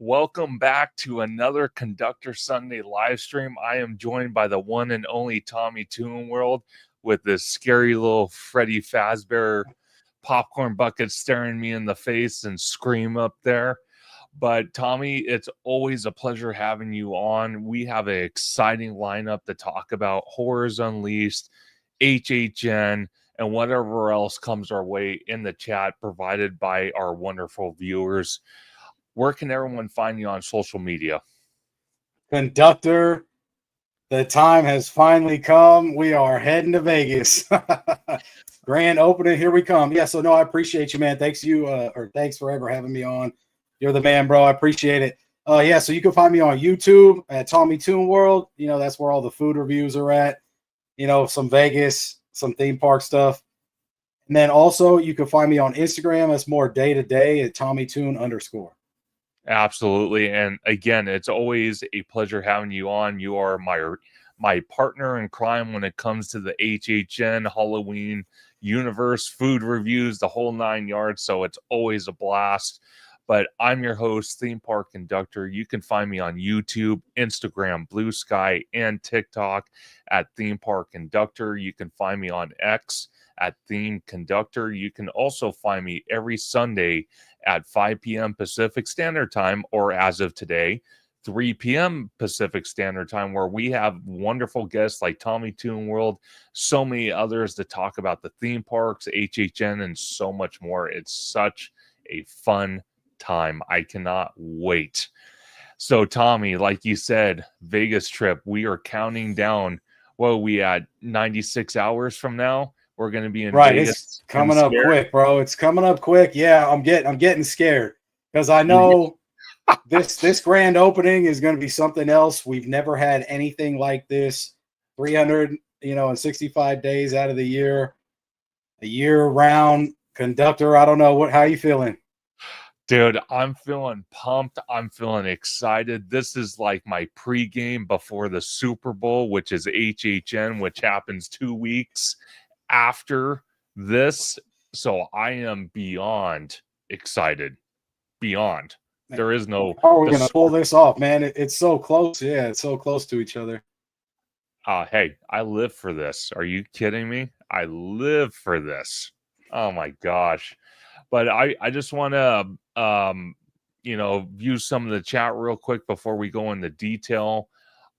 Welcome back to another Conductor Sunday Livestream. I am joined by the one and only Tommy Toon World with this scary little Freddy Fazbear popcorn bucket staring me in the face and scream up there. But Tommy, it's always a pleasure having you on. We have an exciting lineup to talk about: Horrors Unleashed, HHN, and whatever else comes our way in the chat provided by our wonderful viewers. Where can everyone find you on social media? Conductor, the time has finally come. We are heading to Vegas. Grand opening, here we come. Yeah, so no, I appreciate you, man. Thanks forever having me on. You're the man, bro. I appreciate it. Yeah, so you can find me on YouTube at Tommy Toon World. You know, that's where all the food reviews are at. You know, some Vegas, some theme park stuff. And then also you can find me on Instagram. That's more day-to-day at TommyToon_. Absolutely. And again, it's always a pleasure having you on. You are my partner in crime when it comes to the HHN Halloween universe, food reviews, the whole 9 yards. So it's always a blast. But I'm your host, ThemeParkConductor. You can find me on YouTube, Instagram, Bluesky, and TikTok at ThemeParkConductor. You can find me on X at ThemeConductor. You can also find me every Sunday at 5 p.m. Pacific Standard Time, or as of today, 3 p.m. Pacific Standard Time, where we have wonderful guests like Tommy Toon World, so many others to talk about the theme parks, HHN, and so much more. It's such a fun time. I cannot wait. So, Tommy, like you said, Vegas trip, we are counting down. What are we at? 96 hours from now? We're going to be in Vegas. It's coming up quick, bro. It's coming up quick. Yeah, I'm getting scared because I know this grand opening is going to be something else. We've never had anything like this. 365 days out of the year, a year round. Conductor, I don't know how you feeling? Dude, I'm feeling pumped. I'm feeling excited. This is like my pregame before the Super Bowl, which is HHN, which happens 2 weeks after this. So I am beyond excited. Beyond. There is no... Oh, we're going to pull this off, man. It's so close. Yeah, it's so close to each other. Hey, I live for this. Are you kidding me? I live for this. Oh, my gosh. But I just want to, view some of the chat real quick before we go into detail.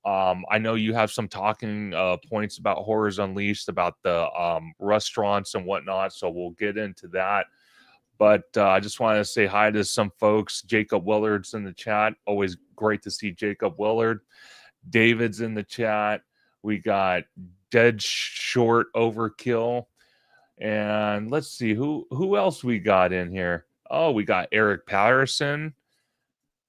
I know you have some talking points about Horrors Unleashed, about the restaurants and whatnot, so we'll get into that. But I just want to say hi to some folks. Jacob Willard's in the chat. Always great to see Jacob Willard. David's in the chat. We got Dead Short Overkill. And let's see who else we got in here. Oh, we got Eric Patterson.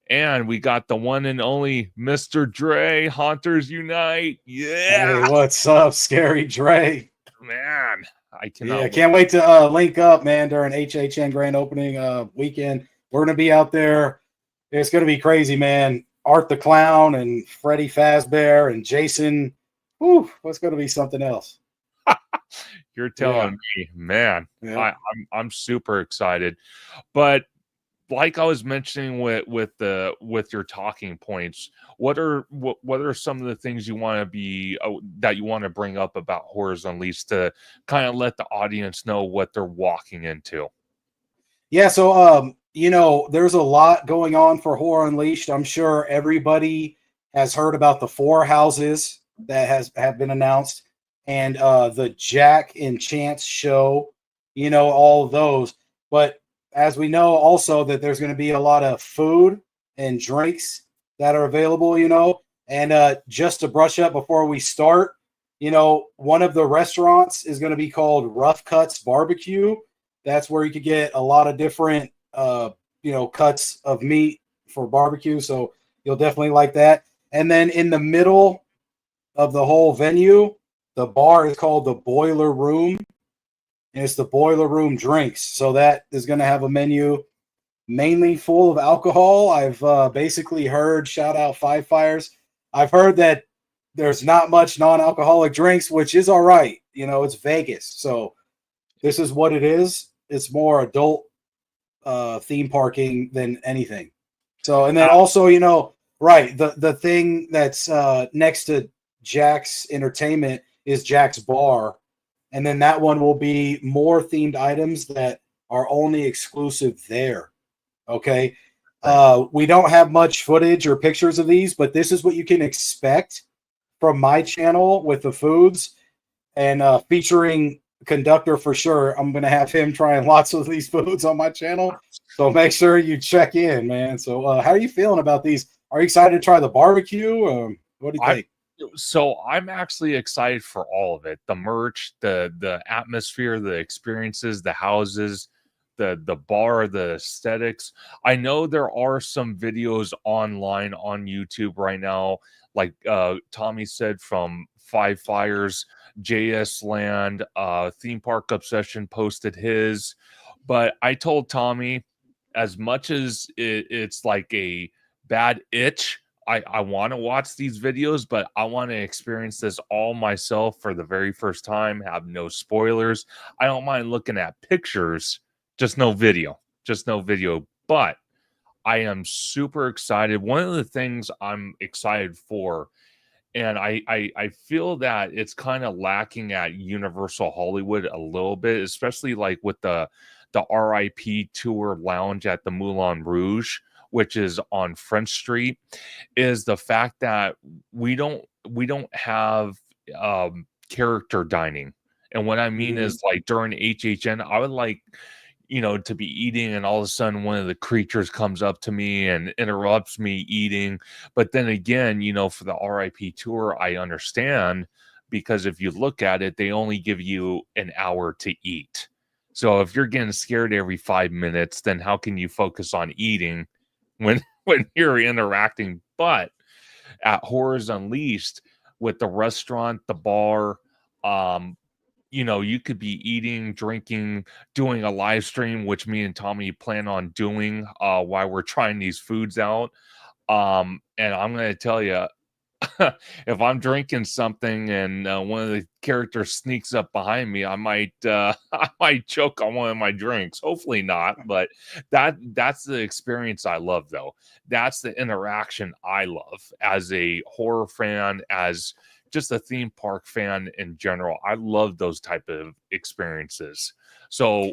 And we got the one and only Mr. Dre, Haunters Unite. Yeah. Hey, what's up, Scary Dre? Man, I cannot wait. Can't wait to link up, man, during HHN grand opening weekend. We're going to be out there. It's going to be crazy, man. Art the Clown and Freddy Fazbear and Jason. Whew, what's going to be something else? You're telling me, man. Yeah. I'm super excited. But like I was mentioning with your talking points, what are some of the things you want to be that you want to bring up about Horrors Unleashed to kind of let the audience know what they're walking into? Yeah, so there's a lot going on for Horror Unleashed. I'm sure everybody has heard about the 4 houses that have been announced, and the Jack and Chance show, all of those. But as we know also that there's going to be a lot of food and drinks that are available, and just to brush up before we start, one of the restaurants is going to be called Rough Cuts Barbecue. That's where you could get a lot of different, cuts of meat for barbecue. So you'll definitely like that. And then in the middle of the whole venue, the bar is called the Boiler Room, and it's the Boiler Room drinks. So that is going to have a menu mainly full of alcohol. I've basically heard, shout out Five Fires, I've heard that there's not much non-alcoholic drinks, which is all right. It's Vegas. So this is what it is. It's more adult theme parking than anything. So, and then also, you know, right, the thing that's next to Jack's Entertainment is Jack's Bar, and then that one will be more themed items that are only exclusive there. Okay. We don't have much footage or pictures of these, but this is what you can expect from my channel with the foods and featuring Conductor for sure. I'm going to have him trying lots of these foods on my channel. So make sure you check in, man. So how are you feeling about these? Are you excited to try the barbecue? What do you think? So I'm actually excited for all of it. The merch, the atmosphere, the experiences, the houses, the bar, the aesthetics. I know there are some videos online on YouTube right now, like Tommy said, from Five Fires, JS Land, Theme Park Obsession posted his. But I told Tommy, as much as it's like a bad itch, I want to watch these videos, but I want to experience this all myself for the very first time, have no spoilers. I don't mind looking at pictures, just no video, But I am super excited. One of the things I'm excited for, and I feel that it's kind of lacking at Universal Hollywood a little bit, especially like with the RIP Tour Lounge at the Moulin Rouge, which is on French Street, is the fact that we don't have character dining. And what I mean is, like, during HHN, I would like, to be eating and all of a sudden one of the creatures comes up to me and interrupts me eating. But then again, for the RIP tour, I understand, because if you look at it, they only give you an hour to eat. So if you're getting scared every 5 minutes, then how can you focus on eating when when you're interacting? But at Horrors Unleashed, with the restaurant, the bar, you could be eating, drinking, doing a live stream, which me and Tommy plan on doing while we're trying these foods out. And I'm going to tell you, if I'm drinking something and one of the characters sneaks up behind me, I might I might choke on one of my drinks. Hopefully not, but that's the experience I love, though. That's the interaction I love as a horror fan, as just a theme park fan in general. I love those type of experiences. So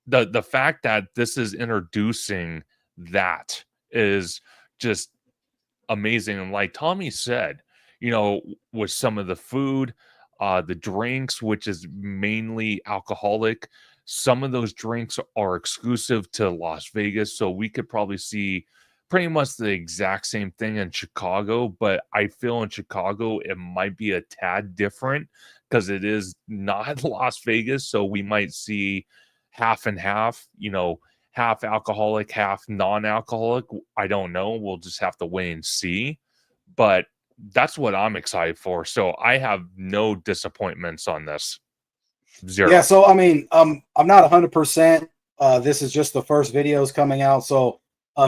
the fact that this is introducing that is just amazing. And like Tommy said, with some of the food, the drinks, which is mainly alcoholic, some of those drinks are exclusive to Las Vegas. So we could probably see pretty much the exact same thing in Chicago. But I feel in Chicago, it might be a tad different because it is not Las Vegas. So we might see half and half, half alcoholic, half non-alcoholic. I don't know. We'll just have to wait and see. But that's what I'm excited for. So I have no disappointments on this. Zero. Yeah. So I mean, I'm not 100%. This is just the first videos coming out, so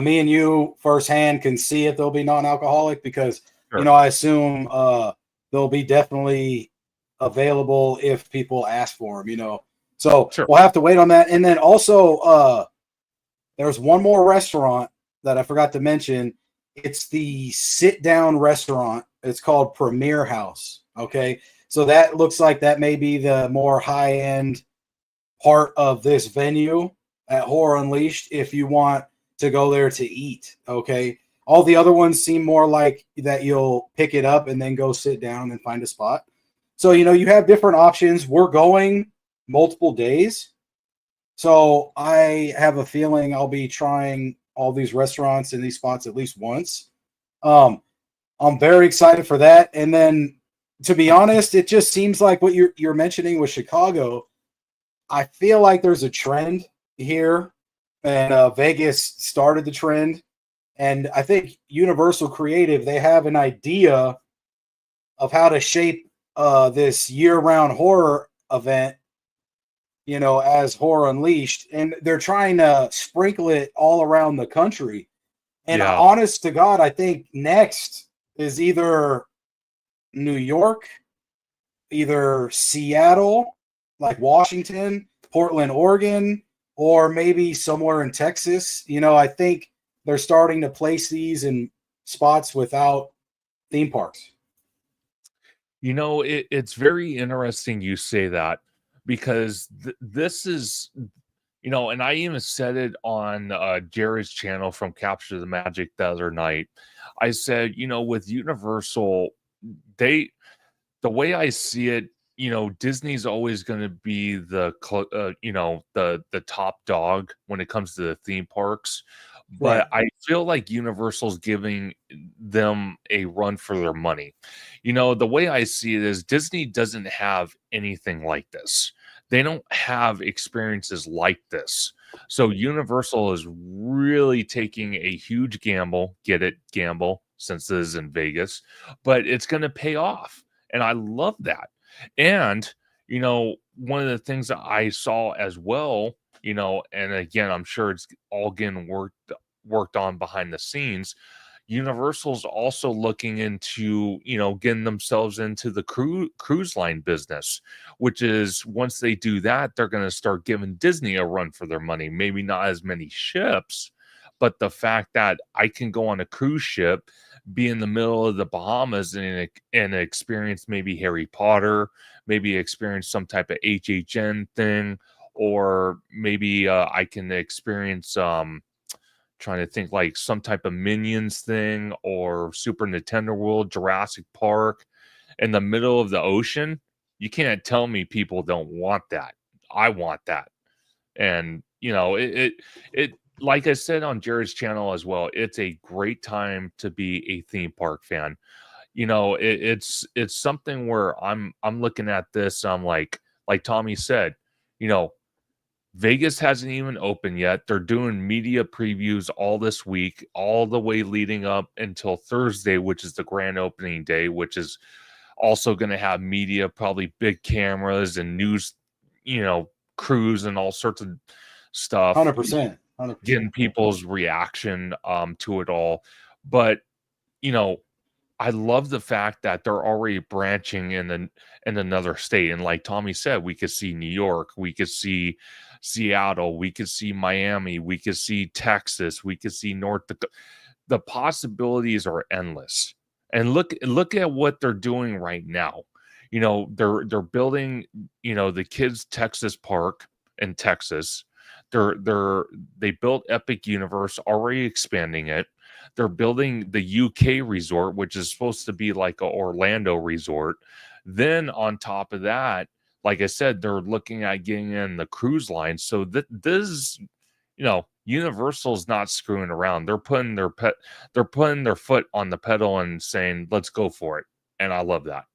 me and you firsthand can see if they'll be non-alcoholic, because Sure. I assume they'll be definitely available if people ask for them. So Sure. we'll have to wait on that. And then also, there's one more restaurant that I forgot to mention. It's the sit-down restaurant. It's called Premier House. Okay, so that looks like that may be the more high-end part of this venue at Horror Unleashed if you want to go there to eat. Okay, all the other ones seem more like that you'll pick it up and then go sit down and find a spot. So you have different options. We're going multiple days, so I have a feeling I'll be trying all these restaurants and these spots at least once. I'm very excited for that. And then, to be honest, it just seems like what you're mentioning with Chicago. I feel like there's a trend here, and Vegas started the trend. And I think Universal Creative, they have an idea of how to shape this year-round horror event, as Horror Unleashed, and they're trying to sprinkle it all around the country. And Yeah. honest to God, I think next is either New York, either Seattle, like Washington, Portland, Oregon, or maybe somewhere in Texas. I think they're starting to place these in spots without theme parks. It's very interesting you say that, because this is, and I even said it on Jared's channel from Capture the Magic the other night. I said, with Universal, the way I see it, Disney's always going to be the top dog when it comes to the theme parks. But Right. I feel like Universal's giving them a run for their money. The way I see it is Disney doesn't have anything like this. They don't have experiences like this. So Universal is really taking a huge gamble. Get it? Gamble, since this is in Vegas, but it's going to pay off. And I love that. And, one of the things that I saw as well, and again, I'm sure it's all getting worked on behind the scenes. Universal's also looking into, getting themselves into the cruise line business, which is, once they do that, they're going to start giving Disney a run for their money. Maybe not as many ships, but the fact that I can go on a cruise ship, be in the middle of the Bahamas, and experience maybe Harry Potter, maybe experience some type of HHN thing, or maybe I can experience trying to think, like some type of Minions thing, or Super Nintendo World, Jurassic Park, in the middle of the ocean. You can't tell me people don't want that. I want that. And it like I said on Jared's channel as well, it's a great time to be a theme park fan. It's something where I'm looking at this, I'm like Tommy said, you know Vegas hasn't even opened yet. They're doing media previews all this week, all the way leading up until Thursday, which is the grand opening day, which is also going to have media, probably big cameras and news, crews and all sorts of stuff, 100%. 100%. getting people's reaction to it all. But, you know, I love the fact that they're already branching in another state. And like Tommy said, we could see New York, we could see Seattle, we could see Miami, we could see Texas, we could see North Dakota. The possibilities are endless. And look at what they're doing right now. They're building, the kids Texas Park in Texas. They built Epic Universe, already expanding it. They're building the UK resort, which is supposed to be like a Orlando resort. Then on top of that, like I said, they're looking at getting in the cruise line. So this, Universal's not screwing around. They're putting their foot on the pedal and saying, "Let's go for it." And I love that.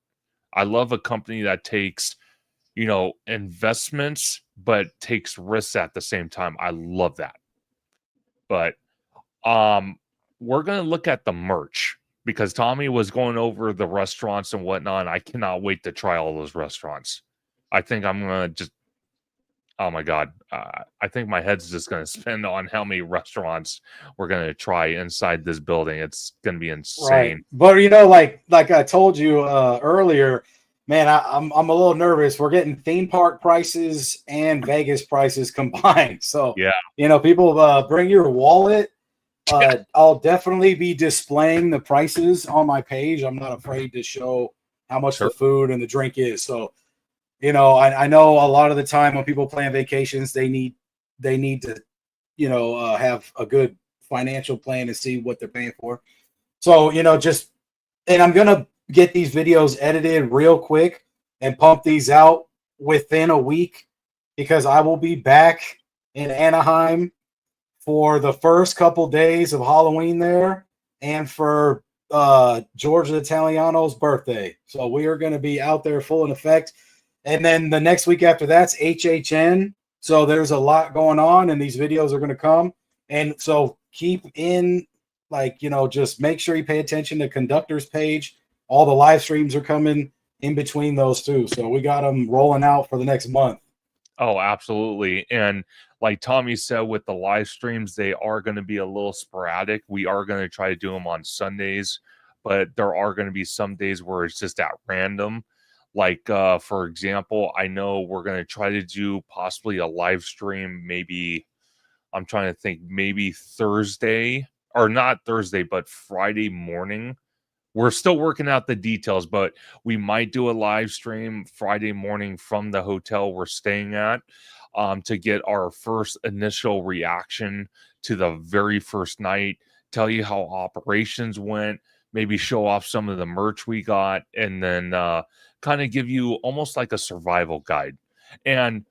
I love a company that takes, investments, but takes risks at the same time. I love that. But we're going to look at the merch, because Tommy was going over the restaurants and whatnot. I cannot wait to try all those restaurants. I think I'm going to just, oh my God. I think my head's just going to spin on how many restaurants we're going to try inside this building. It's going to be insane. Right. But like I told you earlier, man, I'm a little nervous. We're getting theme park prices and Vegas prices combined. So yeah, people bring your wallet. I'll definitely be displaying the prices on my page. I'm not afraid to show how much the food and the drink is. So, I know a lot of the time when people plan vacations, they need to, have a good financial plan to see what they're paying for. So, and I'm going to get these videos edited real quick and pump these out within a week, because I will be back in Anaheim for the first couple days of Halloween there, and for George Italiano's birthday. So we are going to be out there full in effect. And then the next week after that's HHN. So there's a lot going on, and these videos are going to come. And so keep in, just make sure you pay attention to Conductor's page. All the live streams are coming in between those two. So we got them rolling out for the next month. Oh, absolutely. And like Tommy said, with the live streams, they are going to be a little sporadic. We are going to try to do them on Sundays, but there are going to be some days where it's just at random. Like, for example, I know we're going to try to do possibly a live stream. Maybe I'm trying to think, maybe Thursday or not Thursday, but Friday morning. We're still working out the details, but we might do a live stream Friday morning from the hotel we're staying at, to get our first initial reaction to the very first night, tell you how operations went, maybe show off some of the merch we got, and then kind of give you almost like a survival guide. And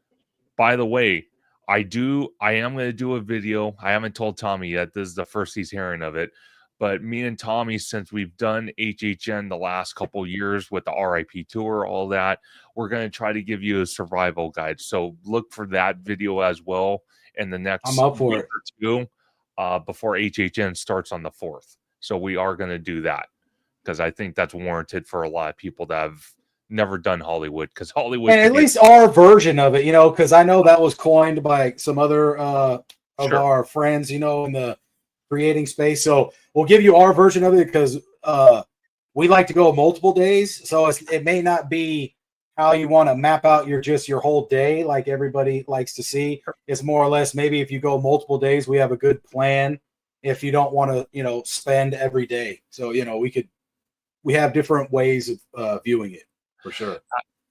by the way, I am going to do a video. I haven't told Tommy yet. This is the first he's hearing of it. But me and Tommy, since we've done HHN the last couple years with the RIP tour, all that, we're going to try to give you a survival guide. So look for that video as well in the next I'm up for week it. or two, before HHN starts on the 4th. So we are going to do that because I think that's warranted for a lot of people that have never done Hollywood, because Hollywood And can at be least our version of it, because I know that was coined by some other of sure. our friends, in the creating space. So we'll give you our version of it because we like to go multiple days. So it may not be how you want to map out your whole day like everybody likes to see. It's more or less maybe if you go multiple days, we have a good plan. If you don't want to, spend every day. So, we have different ways of viewing it for sure.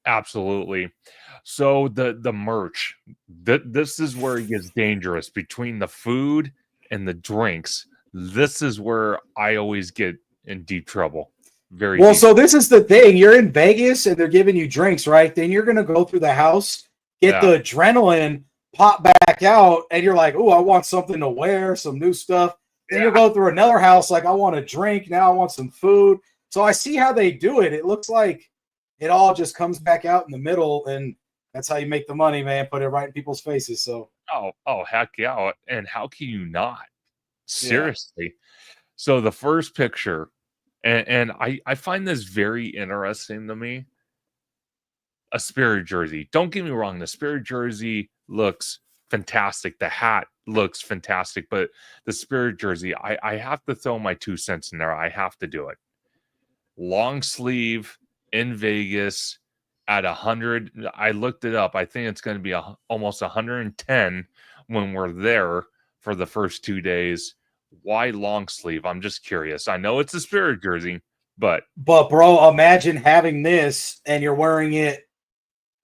Absolutely. So the merch, this is where it gets dangerous between the food and the drinks. This is where I always get in deep trouble. Very Well, deep. so this is the thing. You're in Vegas and they're giving you drinks, right? Then you're going to go through the house, get Yeah. the adrenaline pop back out, and you're like, oh, I want something to wear, some new stuff. Then you'll go through another house, like, I want a drink. Now I want some food. So I see how they do it. It looks like it all just comes back out in the middle, and that's how you make the money, man. Put it right in people's faces. So, Oh, heck yeah. And how can you not? yeah. Seriously. So the first picture, and I find this very interesting to me. A Spirit jersey. Don't get me wrong, the Spirit jersey looks fantastic. The hat looks fantastic, but the Spirit jersey, I have to throw my 2 cents in there. I have to do it. Long sleeve in Vegas at 100. I looked it up. I think it's going to be almost 110 when we're there for the first 2 days. Why long sleeve? I'm just curious. I know it's a Spirit jersey, but bro, imagine having this and you're wearing it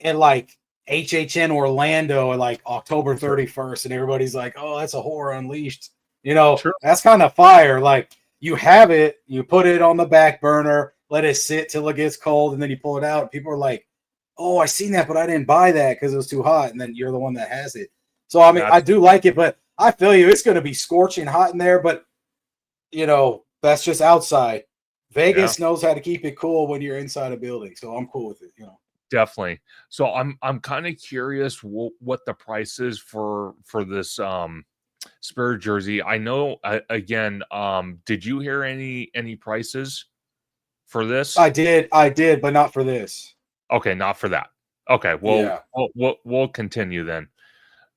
in like HHN Orlando at like October 31st, and everybody's like, oh, that's a Horror Unleashed. sure. That's kind of fire. Like, you have it, you put it on the back burner, let it sit till it gets cold, and then you pull it out. People are like, oh, I seen that, but I didn't buy that because it was too hot. And then you're the one that has it. So, I mean, I do like it, but I feel you. It's going to be scorching hot in there, but, that's just outside. Vegas knows how to keep it cool when you're inside a building. So I'm cool with it, Definitely. So I'm kind of curious what the price is for this Spirit jersey. I know again. Did you hear any prices for this? I did, but not for this. Okay, not for that. Okay, well, yeah. we'll continue then.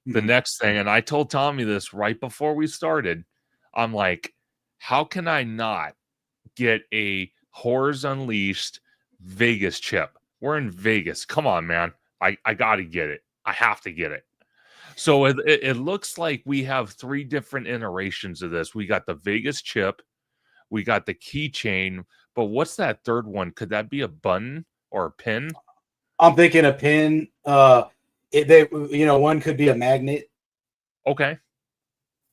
The next thing, and I told Tommy this right before we started. I'm like, how can I not get a Horrors Unleashed Vegas chip? We're in Vegas. Come on, man. I got to get it. I have to get it. So it looks like we have 3 different iterations of this. We got the Vegas chip. We got the keychain. But what's that third one? Could that be a button or a pin? I'm thinking a pin. One could be a magnet. Okay.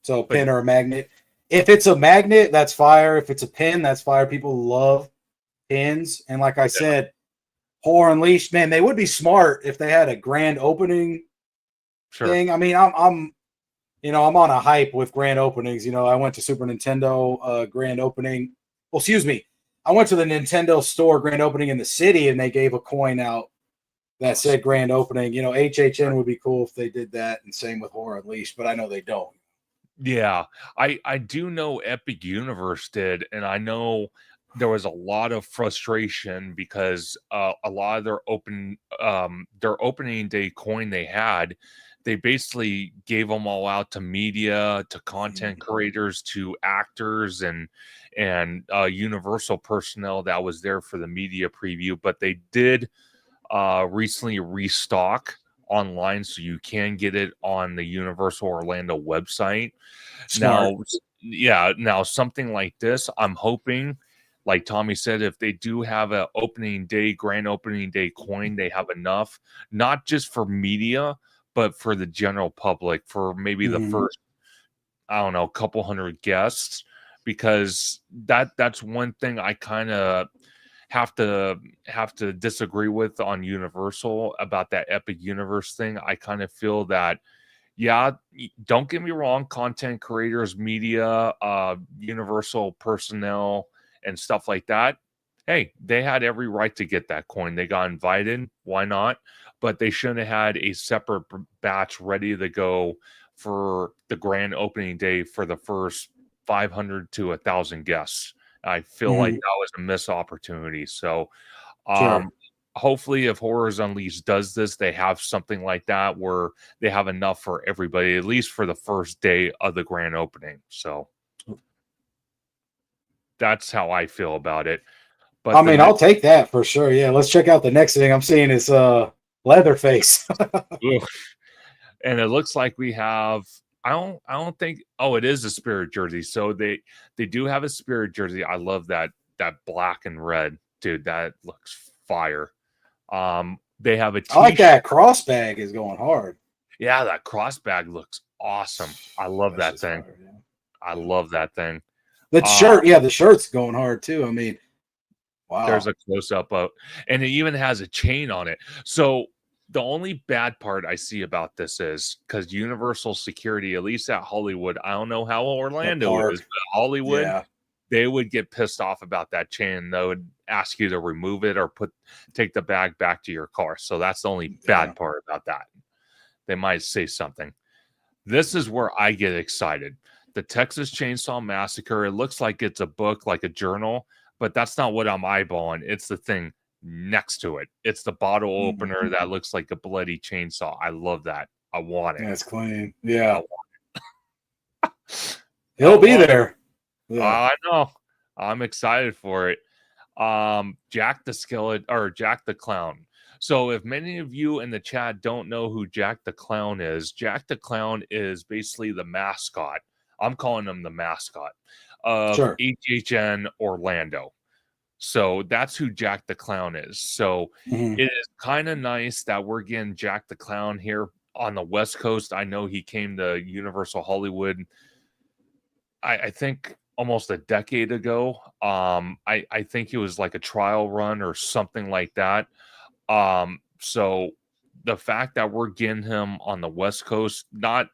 So a pin or a magnet. If it's a magnet, that's fire. If it's a pin, that's fire. People love pins. And like I said, Horror Unleashed, man, they would be smart if they had a grand opening thing. I mean, I'm on a hype with grand openings. I went to Super Nintendo grand opening. Well, excuse me. I went to the Nintendo store grand opening in the city, and they gave a coin out that said grand opening. HHN would be cool if they did that, and same with Horror Unleashed, but I know they don't. Yeah, I do know Epic Universe did, and I know there was a lot of frustration because a lot of their opening day coin they had, they basically gave them all out to media, to content creators, to actors, and Universal personnel that was there for the media preview. But they did recently restock online, so you can get it on the Universal Orlando website. Smart. yeah, now something like this, I'm hoping, like Tommy said, if they do have a grand opening day coin, they have enough, not just for media, but for the general public, for maybe the first, I don't know, couple hundred guests, because that's one thing I kind of have to disagree with on Universal about that Epic Universe thing. I kind of feel that, yeah, don't get me wrong, content creators, media, Universal personnel, and stuff like that. Hey, they had every right to get that coin. They got invited. Why not? But they shouldn't have had a separate batch ready to go for the grand opening day for the first 500 to 1,000 guests. I feel like that was a missed opportunity. So, Sure. hopefully, if Horrors Unleashed does this, they have something like that where they have enough for everybody, at least for the first day of the grand opening. So that's how I feel about it. But I mean, I'll take that for sure. Yeah, let's check out the next thing I'm seeing is Leatherface. and it looks like we have. I don't think. Oh, it is a Spirit jersey. So they do have a Spirit jersey. I love that black and red, dude. That looks fire. They have a I like that cross bag is going hard. Yeah, that cross bag looks awesome. I love that thing. Fire, yeah. I love that thing. The shirt, yeah, the shirt's going hard too. I mean, wow. There's a close up of, and it even has a chain on it. So the only bad part I see about this is because Universal Security, at least at Hollywood, I don't know how Orlando is, but Hollywood, they would get pissed off about that chain. They would ask you to remove it or take the bag back to your car. So that's the only bad part about that. They might say something. This is where I get excited. The Texas Chainsaw Massacre, it looks like it's a book, like a journal, but that's not what I'm eyeballing. It's the thing next to it. It's the bottle opener that looks like a bloody chainsaw. I love that. I want it. That's clean. Yeah. He'll be there. Yeah. I know. I'm excited for it. Jack the Skeleton or Jack the Clown. So if many of you in the chat don't know who Jack the Clown is, Jack the Clown is basically the mascot. I'm calling him the mascot of HHN Orlando. So that's who Jack the Clown is. So it is kind of nice that we're getting Jack the Clown here on the West Coast. I know he came to Universal Hollywood, I think almost a decade ago. I think it was like a trial run or something like that. So the fact that we're getting him on the West Coast, not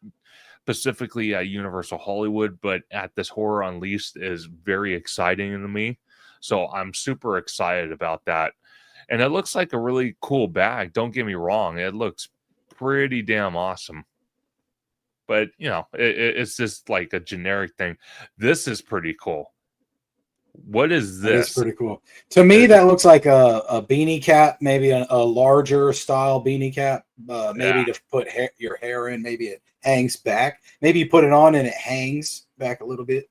specifically at Universal Hollywood, but at this Horror Unleashed, is very exciting to me. So I'm super excited about that. And it looks like a really cool bag. Don't get me wrong. It looks pretty damn awesome. But, you know, it's just like a generic thing. This is pretty cool. What is this? It's pretty cool. To me, that looks like a beanie cap, maybe a larger style beanie cap, maybe to put your hair in. Maybe it hangs back. Maybe you put it on and it hangs back a little bit.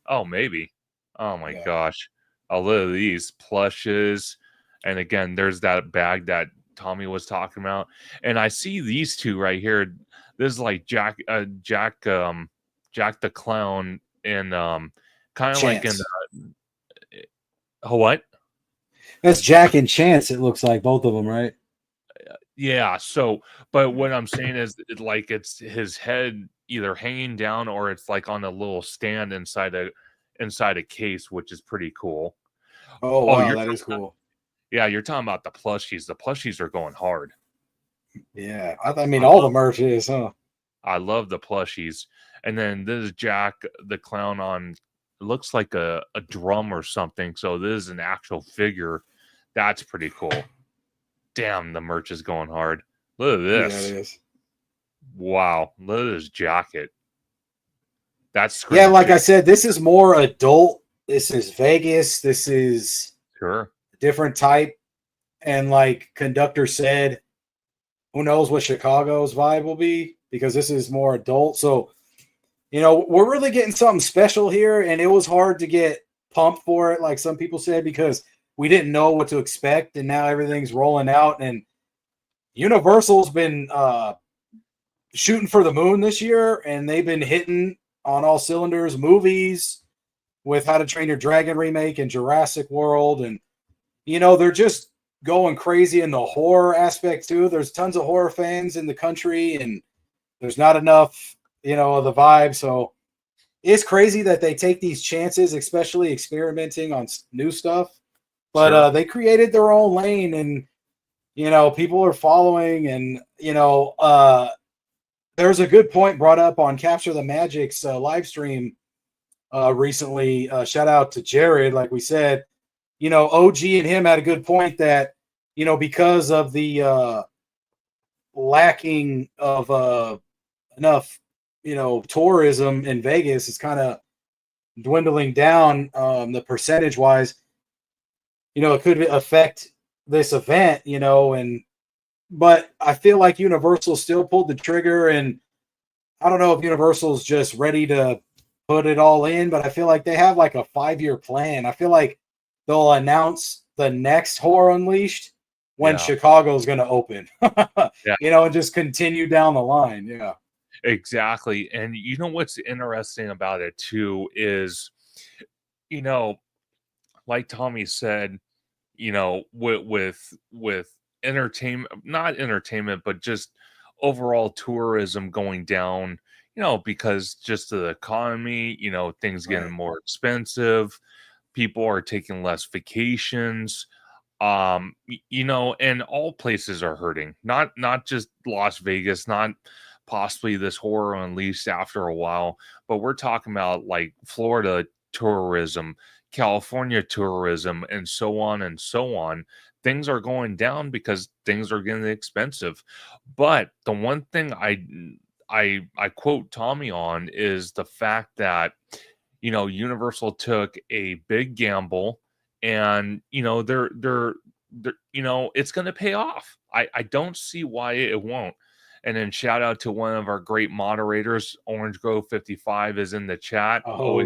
Oh, maybe. Oh, my gosh. Oh, look at these plushes. And again, there's that bag that Tommy was talking about. And I see these two right here. This is like Jack the Clown and kind of like in what? That's Jack and Chance. It looks like both of them, right? Yeah. So, but what I'm saying is, it's his head either hanging down or it's like on a little stand inside a case, which is pretty cool. Oh wow, that is cool. Yeah, you're talking about the plushies. The plushies are going hard. Yeah, I mean, all the merch is, huh? I love the plushies. And then this is Jack the Clown on, it looks like a drum or something. So this is an actual figure. That's pretty cool. Damn, the merch is going hard. Look at this. Yeah, it is. Wow, look at this jacket. That's like I said, this is more adult. This is Vegas. This is a different type. And like Conductor said, who knows what Chicago's vibe will be, because this is more adult. So, you know, we're really getting something special here, and it was hard to get pumped for it, like some people said, because we didn't know what to expect, and now everything's rolling out. And Universal's been shooting for the moon this year, and they've been hitting on all cylinders. Movies with How to Train Your Dragon remake and Jurassic World, and they're just going crazy in the horror aspect too. There's tons of horror fans in the country, and there's not enough, of the vibe. So it's crazy that they take these chances, especially experimenting on new stuff. But they created their own lane, and people are following, and there's a good point brought up on Capture the Magic's live stream recently. Shout out to Jared, like we said. OG and him had a good point that because of the lacking of enough tourism in Vegas, is kind of dwindling down the percentage wise. It could affect this event, but I feel like Universal still pulled the trigger, and I don't know if Universal's just ready to put it all in, but I feel like they have like a 5-year plan. I feel like they'll announce the next Horror Unleashed when Chicago's going to open, and just continue down the line. Yeah, exactly. And what's interesting about it too is, like Tommy said, with entertainment, not entertainment, but just overall tourism going down, because just the economy, things getting more expensive, people are taking less vacations, and all places are hurting, not just Las Vegas, not possibly this Horror Unleashed after a while, but we're talking about like Florida tourism, California tourism, and so on and so on. Things are going down because things are getting expensive. But the one thing I quote Tommy on is the fact that Universal took a big gamble, and they're it's going to pay off. I don't see why it won't. And then shout out to one of our great moderators, Orange Grove 55 is in the chat. Oh,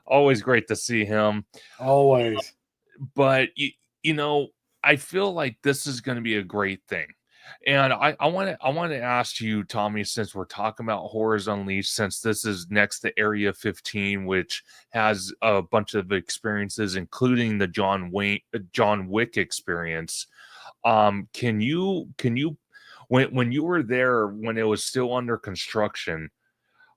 Always great to see him. Always. But I feel like this is going to be a great thing. And I want to ask you, Tommy, since we're talking about Horrors Unleashed, since this is next to Area 15, which has a bunch of experiences, including the John Wick experience. Can you when you were there when it was still under construction?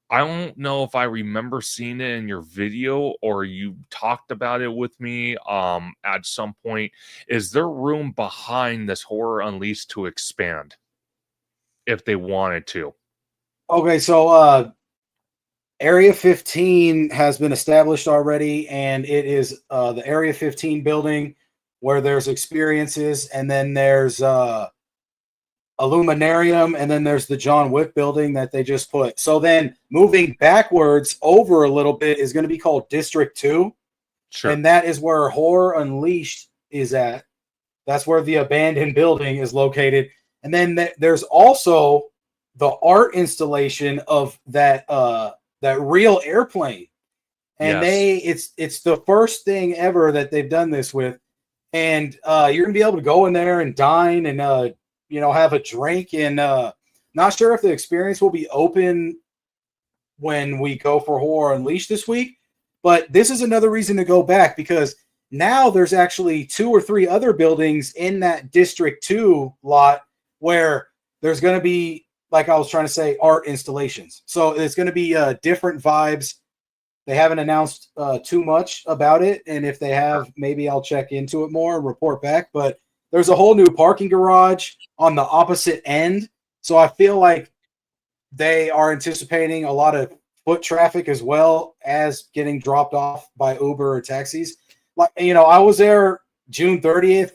I don't know if I remember seeing it in your video or you talked about it with me at some point. Is there room behind this Horror Unleashed to expand if they wanted to? Okay, so Area 15 has been established already, and it is the Area 15 building where there's experiences, and then there's Illuminarium, and then there's the John Wick building that they just put. So then moving backwards over a little bit is going to be called District 2. Sure. And that is where Horror Unleashed is at. That's where the abandoned building is located. And then there's also the art installation of that real airplane. And it's the first thing ever that they've done this with. And you're going to be able to go in there and dine and have a drink, and not sure if the experience will be open when we go for Horror Unleashed this week, but this is another reason to go back, because now there's actually 2 or 3 other buildings in that District 2 lot where there's going to be, like I was trying to say, art installations. So it's going to be different vibes. They haven't announced too much about it, and if they have, maybe I'll check into it more and report back, but there's a whole new parking garage on the opposite end. So I feel like they are anticipating a lot of foot traffic as well as getting dropped off by Uber or taxis. Like, I was there June 30th.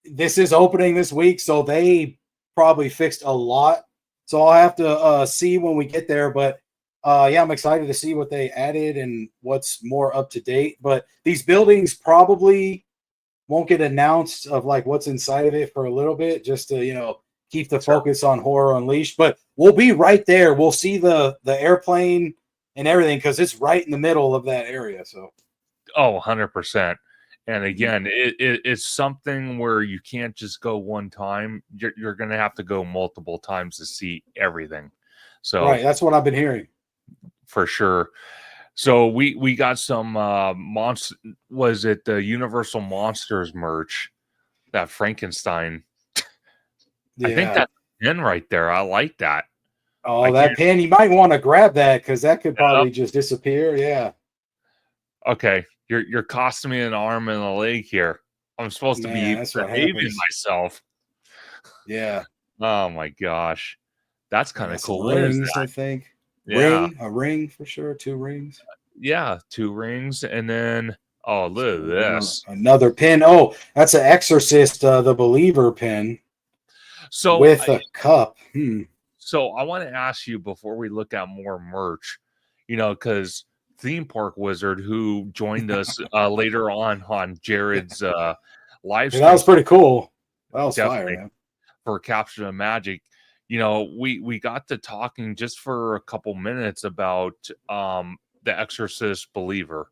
This is opening this week, so they probably fixed a lot. So I'll have to see when we get there. But I'm excited to see what they added and what's more up to date. But these buildings probably won't get announced of like what's inside of it for a little bit, just to keep the focus on Horror Unleashed. But we'll be right there. We'll see the airplane and everything because it's right in the middle of that area. So 100%. And again, it's something where you can't just go one time. You're going to have to go multiple times to see everything. So right, that's what I've been hearing. for sure. So we got some monster. Was it the Universal Monsters merch? That Frankenstein. I think Yeah. that's in right there. I like that. I Oh, can't. that pin, you might want to grab that because that could probably just disappear. Yeah. Okay, you're costing me an arm and a leg here. I'm supposed to Man, be that's what behaving happens. myself. Yeah. Oh my gosh, that's I kind of got some cool. What is rings, that? I think. Yeah, A ring for sure. 2 rings. yeah, 2 rings, and then oh, look at So this. another pin. Oh, that's an Exorcist, the Believer pin So with a cup. So I want to ask you before we look at more merch, because Theme Park Wizard, who joined us later on Jared's live Yeah, that stream, was pretty cool. That was fire, definitely man. for Capture the Magic, we got to talking just for a couple minutes about the Exorcist Believer,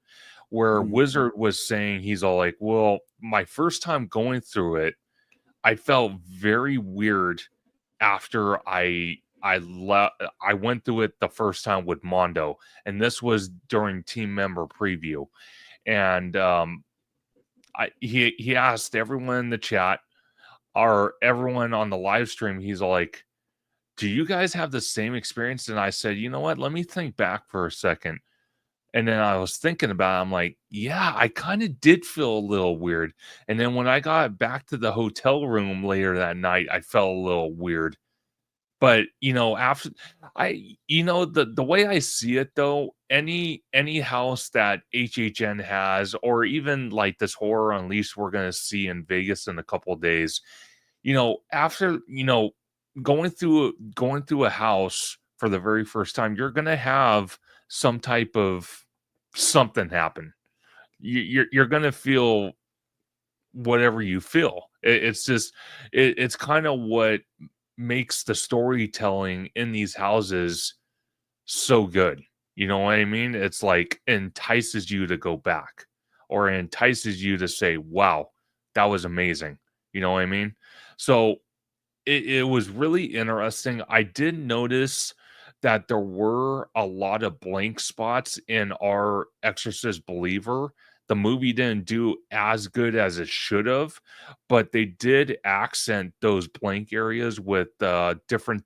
where Wizard was saying he's all like, well, my first time going through it, I felt very weird after I went through it the first time with Mondo, and this was during team member preview, and he asked everyone in the chat or everyone on the live stream. He's like, "Do you guys have the same experience?" And I said, "You know what? Let me think back for a second." And then I was thinking about it. I'm like, yeah, I kind of did feel a little weird. And then when I got back to the hotel room later that night, I felt a little weird. But after the way I see it though, any house that HHN has, or even like this Horror Unleashed we're gonna see in Vegas in a couple of days, after going through a house for the very first time, you're gonna have some type of something happen. You're gonna feel whatever you feel. It's just it's kind of what makes the storytelling in these houses so good. You know what I mean? It's like entices you to go back or entices you to say, wow, that was amazing. You know what I mean? So it was really interesting. I did notice that there were a lot of blank spots in our Exorcist Believer. The movie didn't do as good as it should have, but they did accent those blank areas with different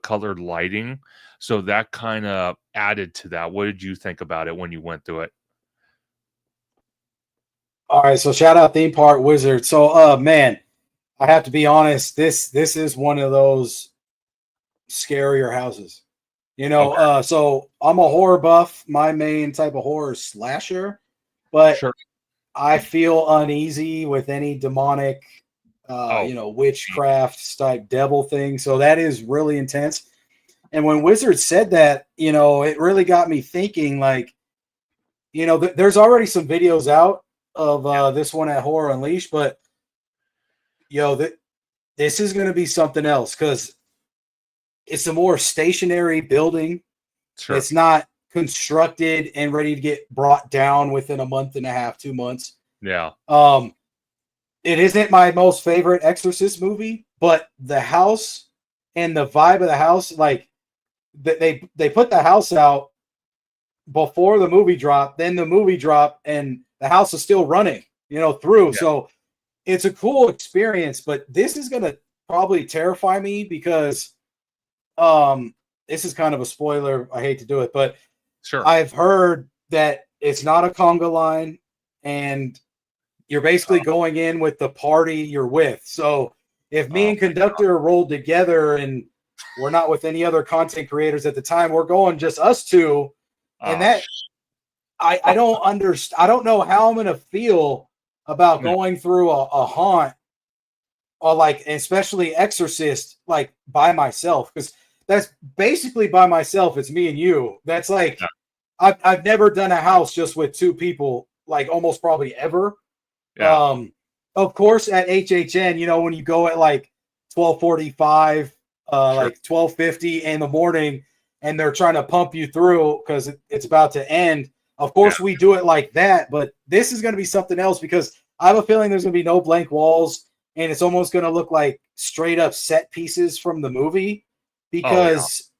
colored lighting. So that kind of added to that. What did you think about it when you went through it? All right, so shout out Theme Park Wizard. So, man, I have to be honest. This is one of those scarier houses. Okay, So I'm a horror buff. My main type of horror is slasher, but sure. I feel uneasy with any demonic, Oh, witchcraft type devil thing. So that is really intense. And when Wizard said that, it really got me thinking. Like, there's already some videos out of this one at Horror Unleashed, but this is going to be something else because it's a more stationary building. sure. It's not constructed and ready to get brought down within a month and a half, 2 months. Yeah. It isn't my most favorite Exorcist movie, but the house and the vibe of the house, like they put the house out before the movie dropped, then the movie dropped, and the house is still running, through. Yeah. So it's a cool experience, but this is gonna probably terrify me because this is kind of a spoiler. I hate to do it, but Sure. I've heard that it's not a conga line and you're basically going in with the party you're with. So if me and Conductor rolled together and we're not with any other content creators at the time, we're going just us two. And that I don't understand. I don't know how I'm gonna feel about going through a haunt or like especially Exorcist like by myself, because that's basically by myself. It's me and you. That's like I've never done a house just with 2 people, like almost probably ever. Yeah. Of course at HHN, when you go at like 12:45, like 12:50 in the morning, and they're trying to pump you through because it's about to end. Of course, we do it like that, but this is going to be something else because I have a feeling there's going to be no blank walls, and it's almost going to look like straight up set pieces from the movie because,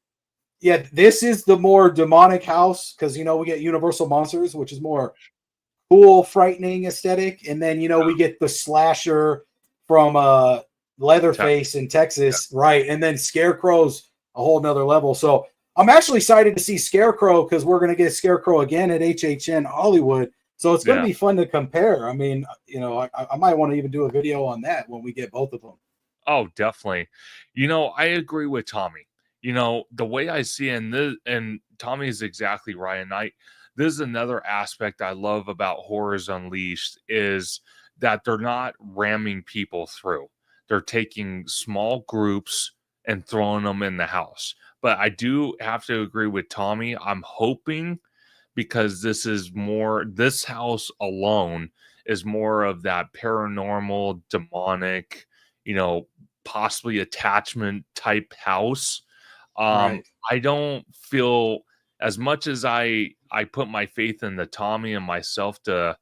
Yeah, this is the more demonic house because we get Universal Monsters, which is more cool, frightening aesthetic, and then we get the slasher from Leatherface in Texas, right? And then Scarecrow's a whole nother level. So I'm actually excited to see Scarecrow because we're gonna get Scarecrow again at HHN Hollywood. So it's gonna be fun to compare. I mean, I might want to even do a video on that when we get both of them. Oh, definitely. I agree with Tommy. The way I see it, and Tommy is exactly right. And this is another aspect I love about Horrors Unleashed is that they're not ramming people through. They're taking small groups and throwing them in the house. But I do have to agree with Tommy. I'm hoping because this house alone is more of that paranormal, demonic, possibly attachment type house. Right. I don't feel as much as I put my faith in the Tommy and myself to,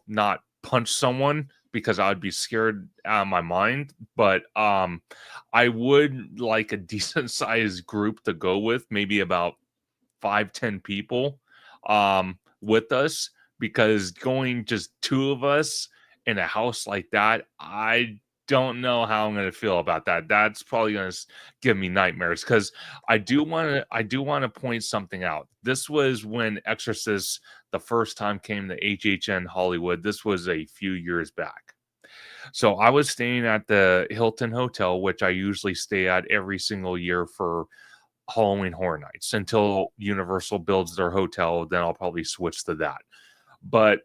not punch someone because I would be scared out of my mind. But I would like a decent sized group to go with, maybe about 5-10 people with us, because going just two of us in a house like that, I don't know how I'm going to feel about that. That's probably going to give me nightmares because I do want to point something out. This was when Exorcist the first time came to HHN Hollywood. This was a few years back. So I was staying at the Hilton Hotel, which I usually stay at every single year for Halloween Horror Nights until Universal builds their hotel. Then I'll probably switch to that. But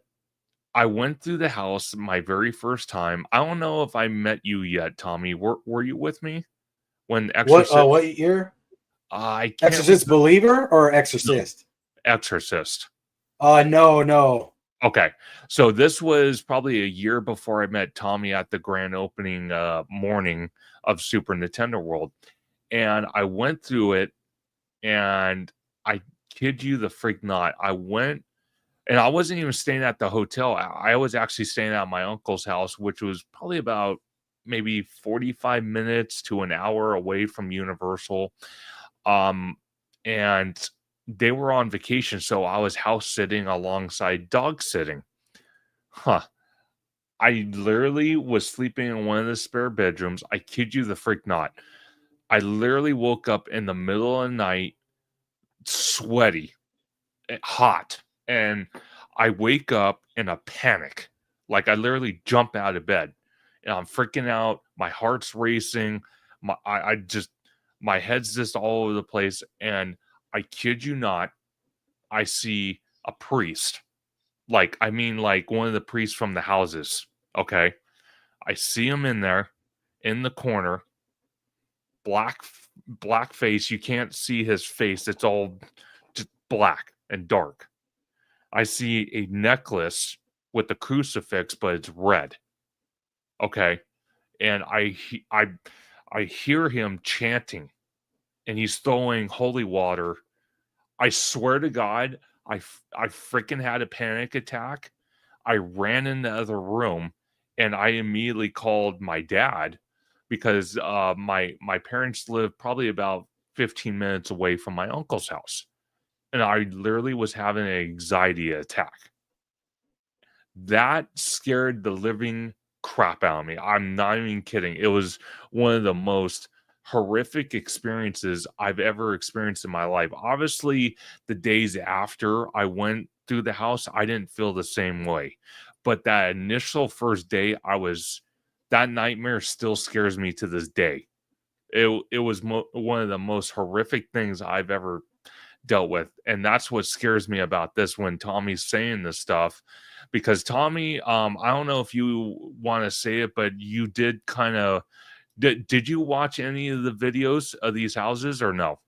I went through the house my very first time. I don't know if I met you yet, Tommy. Were you with me when Exorcist? What year? I can't Exorcist remember. Believer or No, Exorcist? Exorcist. No. Okay, so this was probably a year before I met Tommy at the grand opening morning of Super Nintendo World, and I went through it, and I kid you the freak not, I went. And I wasn't even staying at the hotel. I was actually staying at my uncle's house, which was probably about maybe 45 minutes to an hour away from Universal. And they were on vacation, so I was house sitting alongside dog sitting. Huh. I literally was sleeping in one of the spare bedrooms. I kid you the freak not. I literally woke up in the middle of the night, sweaty, hot, and I wake up in a panic. Like I literally jump out of bed and I'm freaking out. My heart's racing. I just, my head's just all over the place. And I kid you not, I see a priest. Like, I mean, like one of the priests from the houses. Okay. I see him in there in the corner, black face. You can't see his face. It's all just black and dark. I see a necklace with the crucifix, but it's red. Okay. And I hear him chanting and he's throwing holy water. I swear to God, I freaking had a panic attack. I ran in the other room and I immediately called my dad because my parents live probably about 15 minutes away from my uncle's house. And I literally was having an anxiety attack. That scared the living crap out of me. I'm not even kidding. It was one of the most horrific experiences I've ever experienced in my life. Obviously, the days after I went through the house, I didn't feel the same way. But that initial first day, that nightmare still scares me to this day. It was one of the most horrific things I've ever dealt with. And that's what scares me about this when Tommy's saying this stuff. Because Tommy, I don't know if you want to say it, but you did kind of did you watch any of the videos of these houses or no?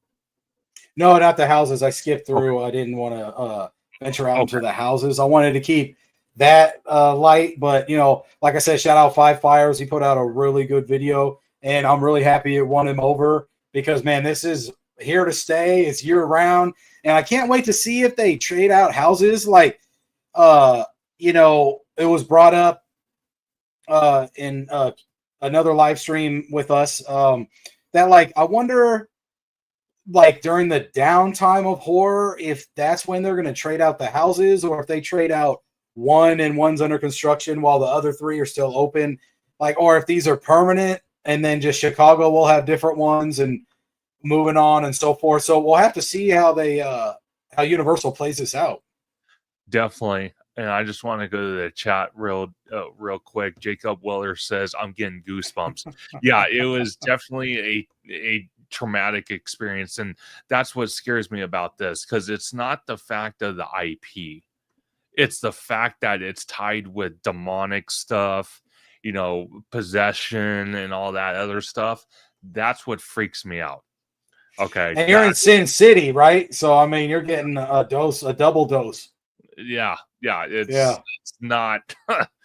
No, not the houses. I skipped Okay. through. I didn't want to venture out Okay. into the houses. I wanted to keep that light, but like I said, shout out Five Fires. He put out a really good video, and I'm really happy it won him over because man, this is here to stay. It's year round, and I can't wait to see if they trade out houses. Like, it was brought up in another live stream with us that like I wonder like during the downtime of horror, if that's when they're going to trade out the houses, or if they trade out one and one's under construction while the other three are still open, like, or if these are permanent and then just Chicago will have different ones and moving on and so forth. So we'll have to see how how Universal plays this out. Definitely. And I just want to go to the chat real quick. Jacob Weller says, I'm getting goosebumps. Yeah, it was definitely a traumatic experience. And that's what scares me about this, because it's not the fact of the IP. It's the fact that it's tied with demonic stuff, possession and all that other stuff. That's what freaks me out. Okay. And you're in Sin City, right? So, I mean, you're getting a double dose. Yeah. It's not.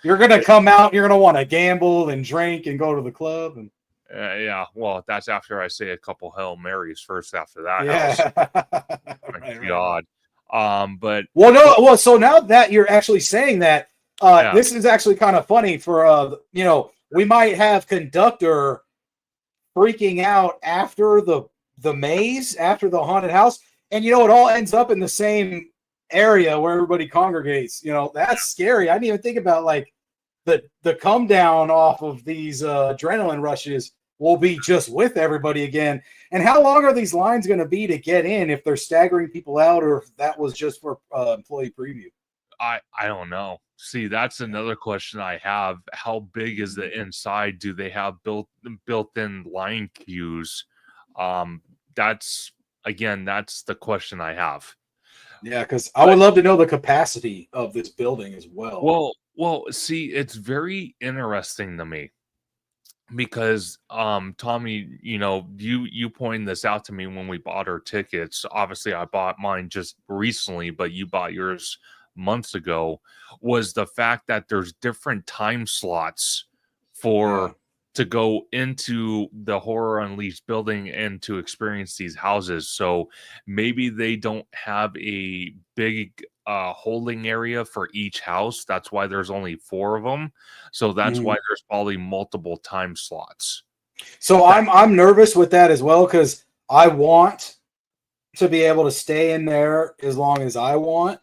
You're going to come out, you're going to want to gamble and drink and go to the club. And yeah. Well, that's after I say a couple Hail Marys first after that. Right, God. But so now that you're actually saying that, this is actually kind of funny for, we might have Conductor freaking out after the maze, after the haunted house, and it all ends up in the same area where everybody congregates. That's scary. I didn't even think about like the come down off of these adrenaline rushes will be just with everybody again. And how long are these lines going to be to get in, if they're staggering people out, or if that was just for employee preview? I don't know. See, that's another question I have. How big is the inside? Do they have built-in line queues? That's the question I have. Yeah, because I would love to know the capacity of this building as well. Well, see, it's very interesting to me, because Tommy, you pointed this out to me when we bought our tickets. Obviously, I bought mine just recently, but you bought yours months ago. Was the fact that there's different time slots for to go into the Horror Unleashed building and to experience these houses. So maybe they don't have a big holding area for each house. That's why there's only 4 of them. So that's why there's probably multiple time slots. So I'm nervous with that as well, because I want to be able to stay in there as long as I want.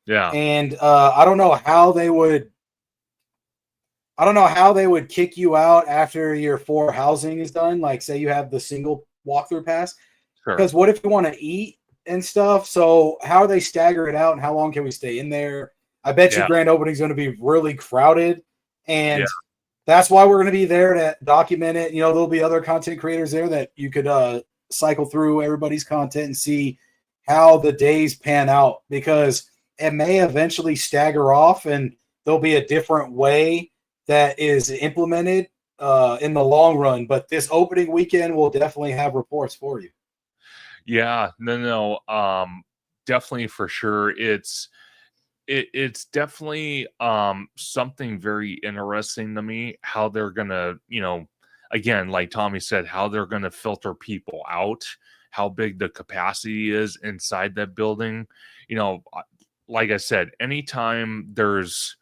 Yeah. And I don't know how they would kick you out after your 4 housing is done. Like, say you have the single walkthrough pass. Because what if you want to eat and stuff? So how they stagger it out, and how long can we stay in there? I bet you grand opening is going to be really crowded, and that's why we're going to be there to document it. There'll be other content creators there that you could cycle through everybody's content and see how the days pan out, because it may eventually stagger off, and there'll be a different way that is implemented in the long run. But this opening weekend will definitely have reports for you. Yeah, no, definitely, for sure. It's definitely something very interesting to me, how they're gonna, again, like Tommy said, how they're gonna filter people out, how big the capacity is inside that building. Like I said, anytime there's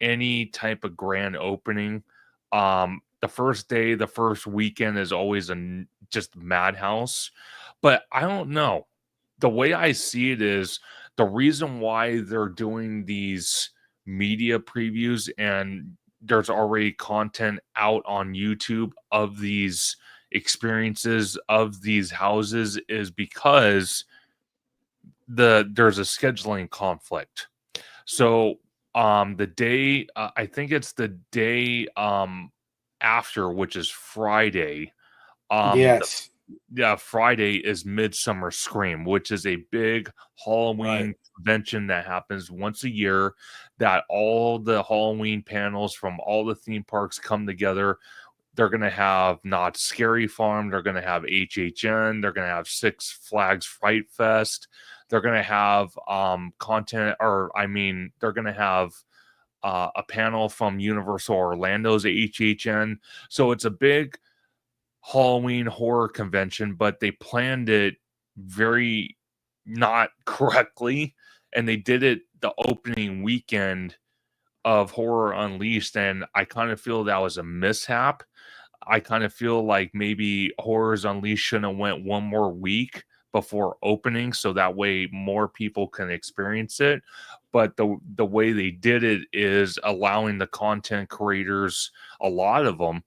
any type of grand opening, the first day, the first weekend is always just madhouse. But I don't know. The way I see it is, the reason why they're doing these media previews and there's already content out on YouTube of these experiences of these houses is because there's a scheduling conflict. So the day, I think it's the day after, which is Friday. Yes. Friday is Midsummer Scream, which is a big Halloween convention that happens once a year, that all the Halloween panels from all the theme parks come together. They're going to have Not Scary Farm. They're going to have HHN. They're going to have Six Flags Fright Fest. They're going to have they're going to have a panel from Universal Orlando's HHN. So it's a big Halloween horror convention, but they planned it very not correctly, and they did it the opening weekend of Horror Unleashed, and I kind of feel that was a mishap. I kind of feel like maybe Horrors Unleashed shouldn't have went one more week before opening, so that way more people can experience it. But the way they did it is allowing the content creators, a lot of them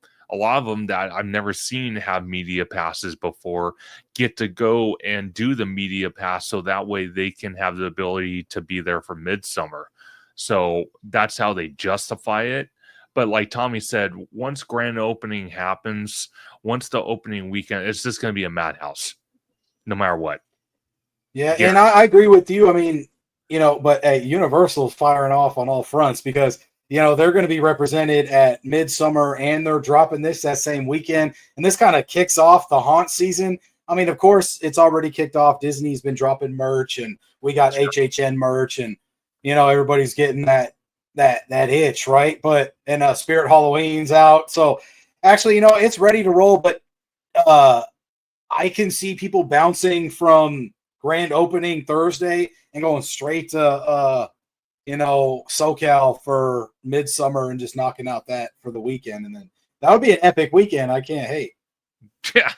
that I've never seen have media passes before, get to go and do the media pass, so that way they can have the ability to be there for Midsummer. So that's how they justify it. But like Tommy said, once grand opening happens, once the opening weekend, it's just going to be a madhouse, no matter what. Yeah, and I agree with you. I mean, but Universal's firing off on all fronts because they're going to be represented at Midsummer, and they're dropping this that same weekend, and this kind of kicks off the haunt season. I mean, of course, it's already kicked off. Disney's been dropping merch, and we got HHN merch, and everybody's getting that itch, right? But and Spirit Halloween's out, so actually, it's ready to roll. But I can see people bouncing from grand opening Thursday and going straight to SoCal for Midsummer and just knocking out that for the weekend, and then that would be an epic weekend. I can't hate. Yeah.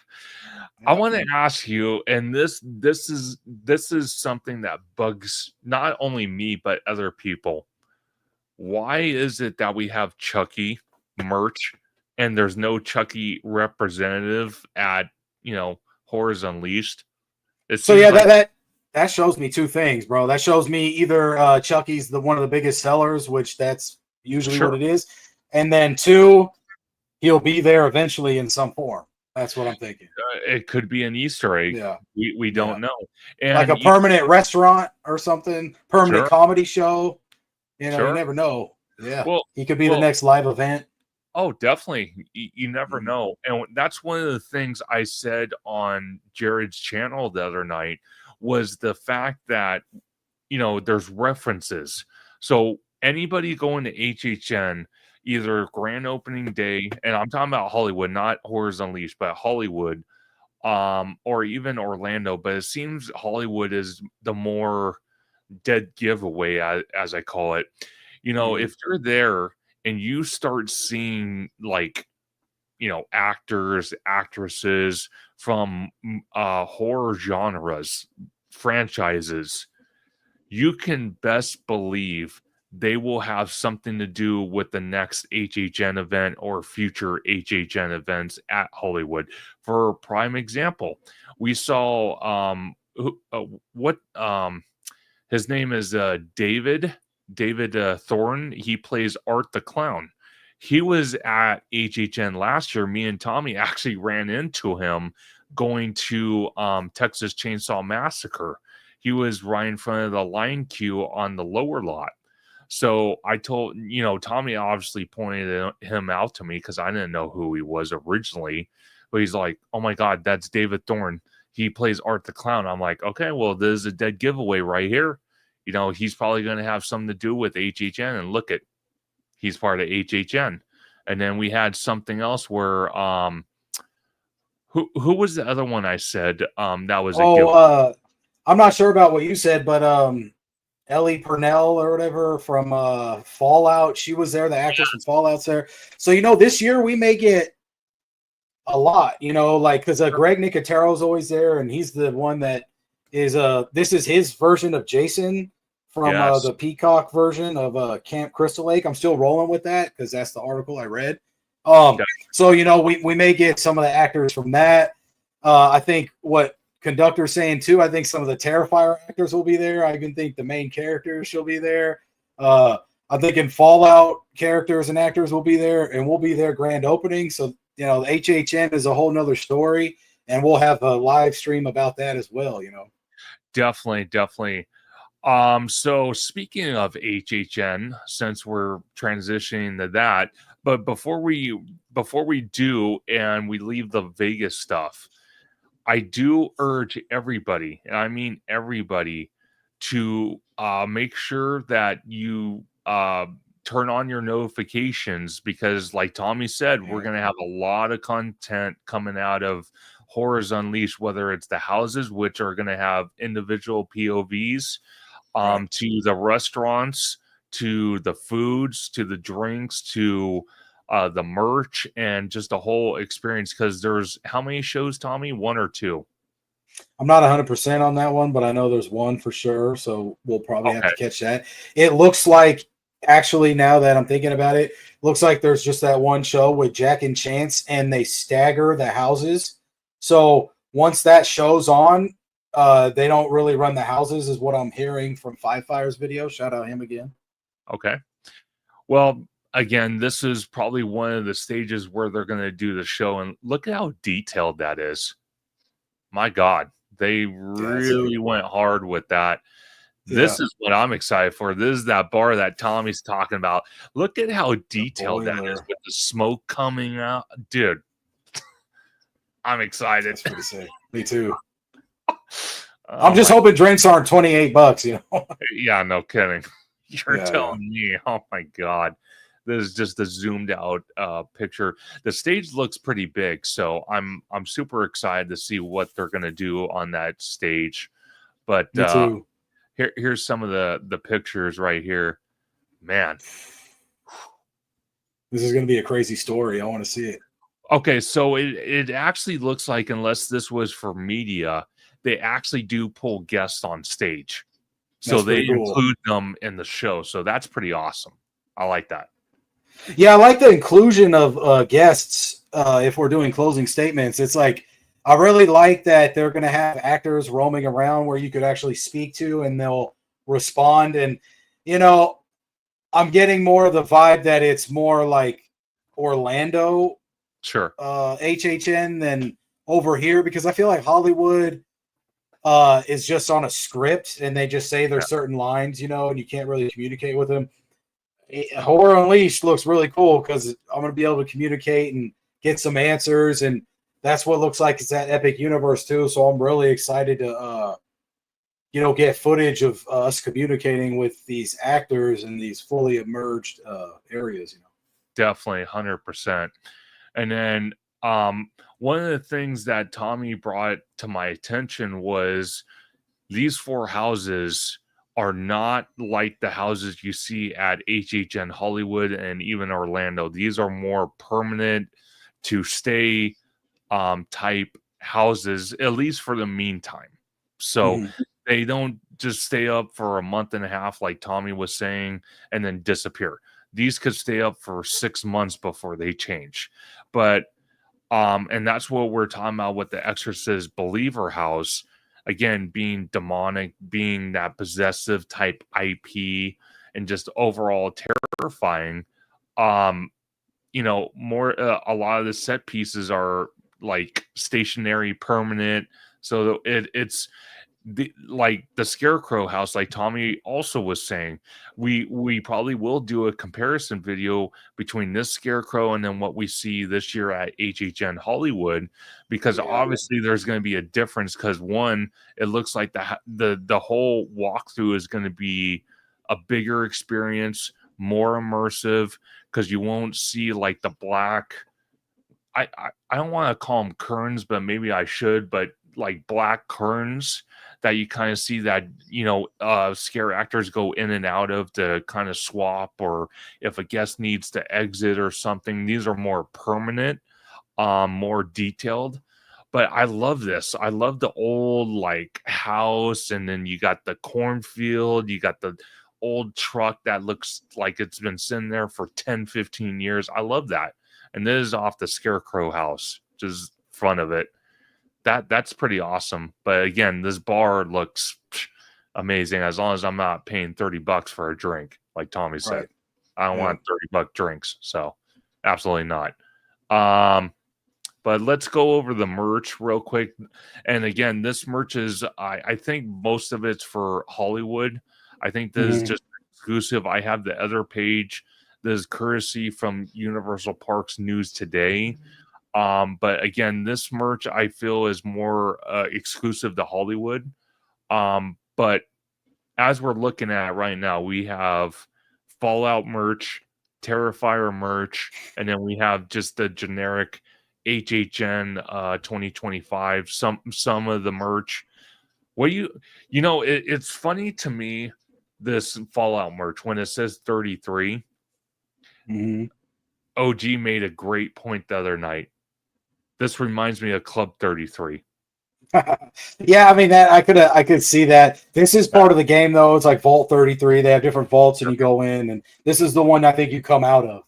I want to ask you, and this is something that bugs not only me but other people. Why is it that we have Chucky merch and there's no Chucky representative at Horrors Unleashed? So yeah, that shows me two things, bro. That shows me either Chucky's one of the biggest sellers, which that's usually what it is, and then two, he'll be there eventually in some form. That's what I'm thinking. It could be an Easter egg. Yeah, we don't know, and like a permanent restaurant or something, permanent comedy show. You never know. Yeah, well, he could be the next live event. Oh, definitely. You never know. And that's one of the things I said on Jared's channel the other night was the fact that, there's references. So anybody going to HHN, either grand opening day, and I'm talking about Hollywood, not Horrors Unleashed, but Hollywood, or even Orlando, but it seems Hollywood is the more dead giveaway, as I call it. If you're there and you start seeing actors, actresses from horror genres, franchises, you can best believe they will have something to do with the next HHN event or future HHN events at Hollywood. For a prime example, we saw his name is David Thorne. He plays Art the Clown. He was at HHN last year. Me and Tommy actually ran into him going to Texas Chainsaw Massacre. He was right in front of the line queue on the lower lot. So I told, Tommy obviously pointed him out to me because I didn't know who he was originally. But he's like, oh my God, that's David Thorne. He plays Art the Clown. I'm like, okay, well, this is a dead giveaway right here. He's probably going to have something to do with HHN, and look at, he's part of HHN. And then we had something else where, who was the other one I said, that was a giveaway? I'm not sure about what you said, but, Ellie Purnell or whatever from, Fallout. She was there. The actress from Fallout's there. So, this year we may get a lot, because Greg Nicotero's always there, and he's the one that is, this is his version of Jason from the Peacock version of Camp Crystal Lake. I'm still rolling with that because that's the article I read. So we may get some of the actors from that. I think what Conductor's saying too. I think some of the Terrifier actors will be there. I even think the main characters shall be there. I'm thinking Fallout characters and actors will be there, and we'll be there grand opening. So the HHN is a whole nother story, and we'll have a live stream about that as well. Definitely. So speaking of HHN, since we're transitioning to that, but before we do and we leave the Vegas stuff, I do urge everybody, and I mean everybody, to make sure that you turn on your notifications, because like Tommy said, we're going to have a lot of content coming out of Horrors Unleashed, whether it's the houses, which are going to have individual POVs, to the restaurants, to the foods, to the drinks, to the merch, and just a whole experience. Because there's how many shows, Tommy? 1 or 2? I'm not 100% on that one, but I know there's one for sure. So we'll probably have Okay. to catch that. It looks like, actually, now that I'm thinking about it, looks like there's just that one show with Jack and Chance, and they stagger the houses. So once that show's on, they don't really run the houses, is what I'm hearing from Five Fire's video. Shout out him again. Okay. Well, again, this is probably one of the stages where they're going to do the show, and look at how detailed that is. My God, they really went hard with that. This is what I'm excited for. This is that bar that Tommy's talking about. Look at how detailed that is with the smoke coming out. Dude, I'm excited. That's pretty sick. Me too. Oh I'm just hoping drinks aren't $28, you know? Yeah, no kidding. You're telling me. Oh my God. This is just a zoomed out picture. The stage looks pretty big, so I'm super excited to see what they're gonna do on that stage. But Me too. Here's some of the pictures right here. Man. This is gonna be a crazy story. I want to see it. Okay, so it actually looks like, unless this was for media, they actually do pull guests on stage. So they include them in the show. So that's pretty awesome. I like that. Yeah, I like the inclusion of guests if we're doing closing statements. It's like, I really like that they're going to have actors roaming around where you could actually speak to and they'll respond. And, you know, I'm getting more of the vibe that it's more like Orlando HHN than over here, because I feel like Hollywood is just on a script and they just say there's certain lines, you know, and you can't really communicate with them. Horror Unleashed looks really cool because I'm going to be able to communicate and get some answers, and that's what looks like it's that epic universe too. So I'm really excited to, you know, get footage of us communicating with these actors in these fully emerged areas. You know, definitely 100%. And then one of the things that Tommy brought to my attention was these 4 houses are not like the houses you see at HHN Hollywood and even Orlando. These are more permanent to stay type houses, at least for the meantime. So they don't just stay up for a month and a half, like Tommy was saying, and then disappear. These could stay up for 6 months before they change. But and that's what we're talking about with the Exorcist Believer House. Again, being demonic, being that possessive type IP, and just overall terrifying. You know, more a lot of the set pieces are like stationary, permanent. So it's like the Scarecrow house, like Tommy also was saying. We probably will do a comparison video between this Scarecrow and then what we see this year at HHN Hollywood, because obviously there's going to be a difference. Because one, it looks like the whole walkthrough is going to be a bigger experience, more immersive, because you won't see like the black. I don't want to call them kerns, but maybe I should. But like black kerns that you kind of see that, you know, scare actors go in and out of to kind of swap, or if a guest needs to exit or something. These are more permanent, more detailed. But I love this. I love the old like house, and then you got the cornfield, you got the old truck that looks like it's been sitting there for 10-15 years. I love that. And this is off the Scarecrow house, which is front of it. That's pretty awesome. But again, this bar looks amazing, as long as I'm not paying $30 for a drink, like Tommy said. I don't want $30 drinks, so absolutely not. But let's go over the merch real quick. And again, this merch is, I think most of it's for Hollywood. I think this is just exclusive. I have the other page. This is courtesy from Universal Parks News Today. But again, this merch I feel is more exclusive to Hollywood. But as we're looking at right now, we have Fallout merch, Terrifier merch, and then we have just the generic HHN 2025. Some of the merch. What you know, it's funny to me, this Fallout merch, when it says 33. OG made a great point the other night. This reminds me of Club 33. Yeah, I mean that I could see that. This is part of the game though. It's like Vault 33. They have different vaults and you go in, and this is the one I think you come out of.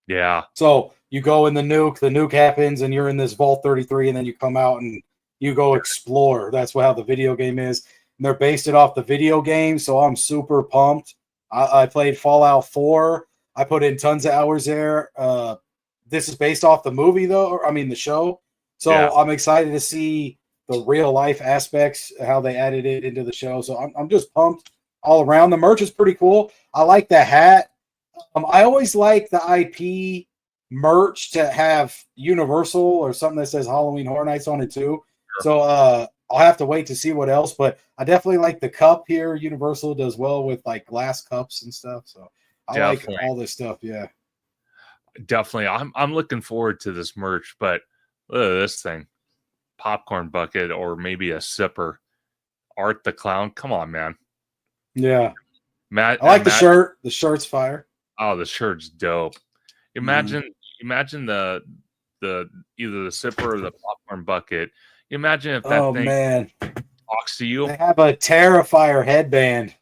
Yeah. So you go in the nuke happens, and you're in this Vault 33, and then you come out and you go explore. That's how the video game is. And they're based it off the video game, so I'm super pumped. I played Fallout 4. I put in tons of hours there. This is based off the movie though, or I mean the show. Yeah. So I'm excited to see the real life aspects, how they added it into the show. So I'm just pumped all around. The merch is pretty cool. I like the hat. I always like the IP merch to have Universal or something that says Halloween Horror Nights on it too. So I'll have to wait to see what else, but I definitely like the cup here. Universal does well with like glass cups and stuff. So I like all this stuff. Yeah. Definitely. I'm looking forward to this merch, but look at this thing. Popcorn bucket or maybe a sipper. Art the Clown. Come on, man. Yeah. Matt, I like the shirt. The shirt's fire. Oh, the shirt's dope. Imagine the either the sipper or the popcorn bucket. Imagine if that thing man talks to you. They have a Terrifier headband.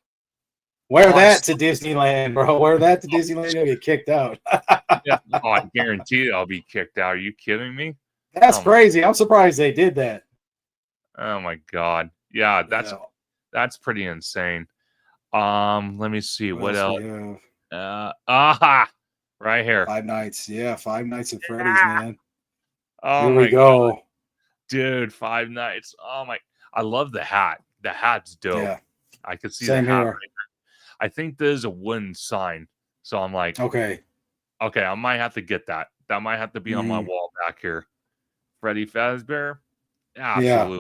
Wear that to Disneyland, bro. Wear that to Disneyland, you'll get kicked out. Yeah. Oh, I guarantee I'll be kicked out. Are you kidding me? That's crazy. I'm surprised they did that. Oh my god. Yeah, that's pretty insane. Let me see what else. Right here. Five Nights. Yeah, Five Nights at Freddy's, man. Oh, here we go. God. Dude, Five Nights. Oh my, I love the hat. The hat's dope. Yeah. I could see the hat right there. I think there's a wooden sign. So I'm like, okay, I might have to get that. That might have to be on my wall back here. Freddy Fazbear. Absolutely. Yeah.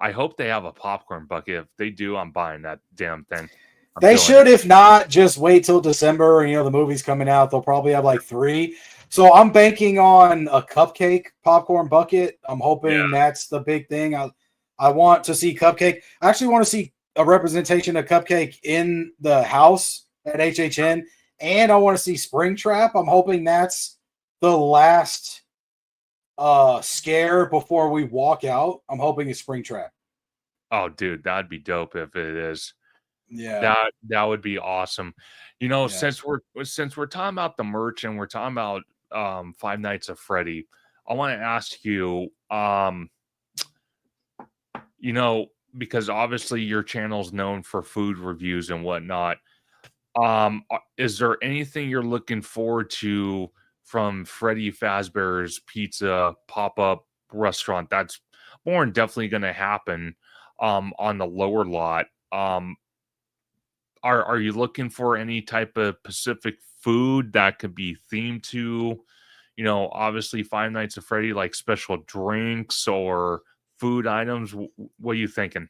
I hope they have a popcorn bucket. If they do, I'm buying that damn thing. They should. If not, just wait till December. You know, the movie's coming out. They'll probably have like 3. So I'm banking on a cupcake popcorn bucket. I'm hoping that's the big thing. I want to see Cupcake. I actually want to see a representation of Cupcake in the house at HHN, and I want to see Springtrap. I'm hoping that's the last scare before we walk out. I'm hoping it's Springtrap. Oh, dude, that'd be dope if it is. Yeah, that would be awesome. You know, since we're talking about the merch and we're talking about Five Nights at Freddy, I want to ask you, you know, because obviously your channel's known for food reviews and whatnot. Is there anything you're looking forward to from Freddy Fazbear's Pizza pop-up restaurant? That's more than definitely going to happen on the lower lot. Are you looking for any type of Pacific food that could be themed to, you know, obviously Five Nights at Freddy, like special drinks or food items? What are you thinking?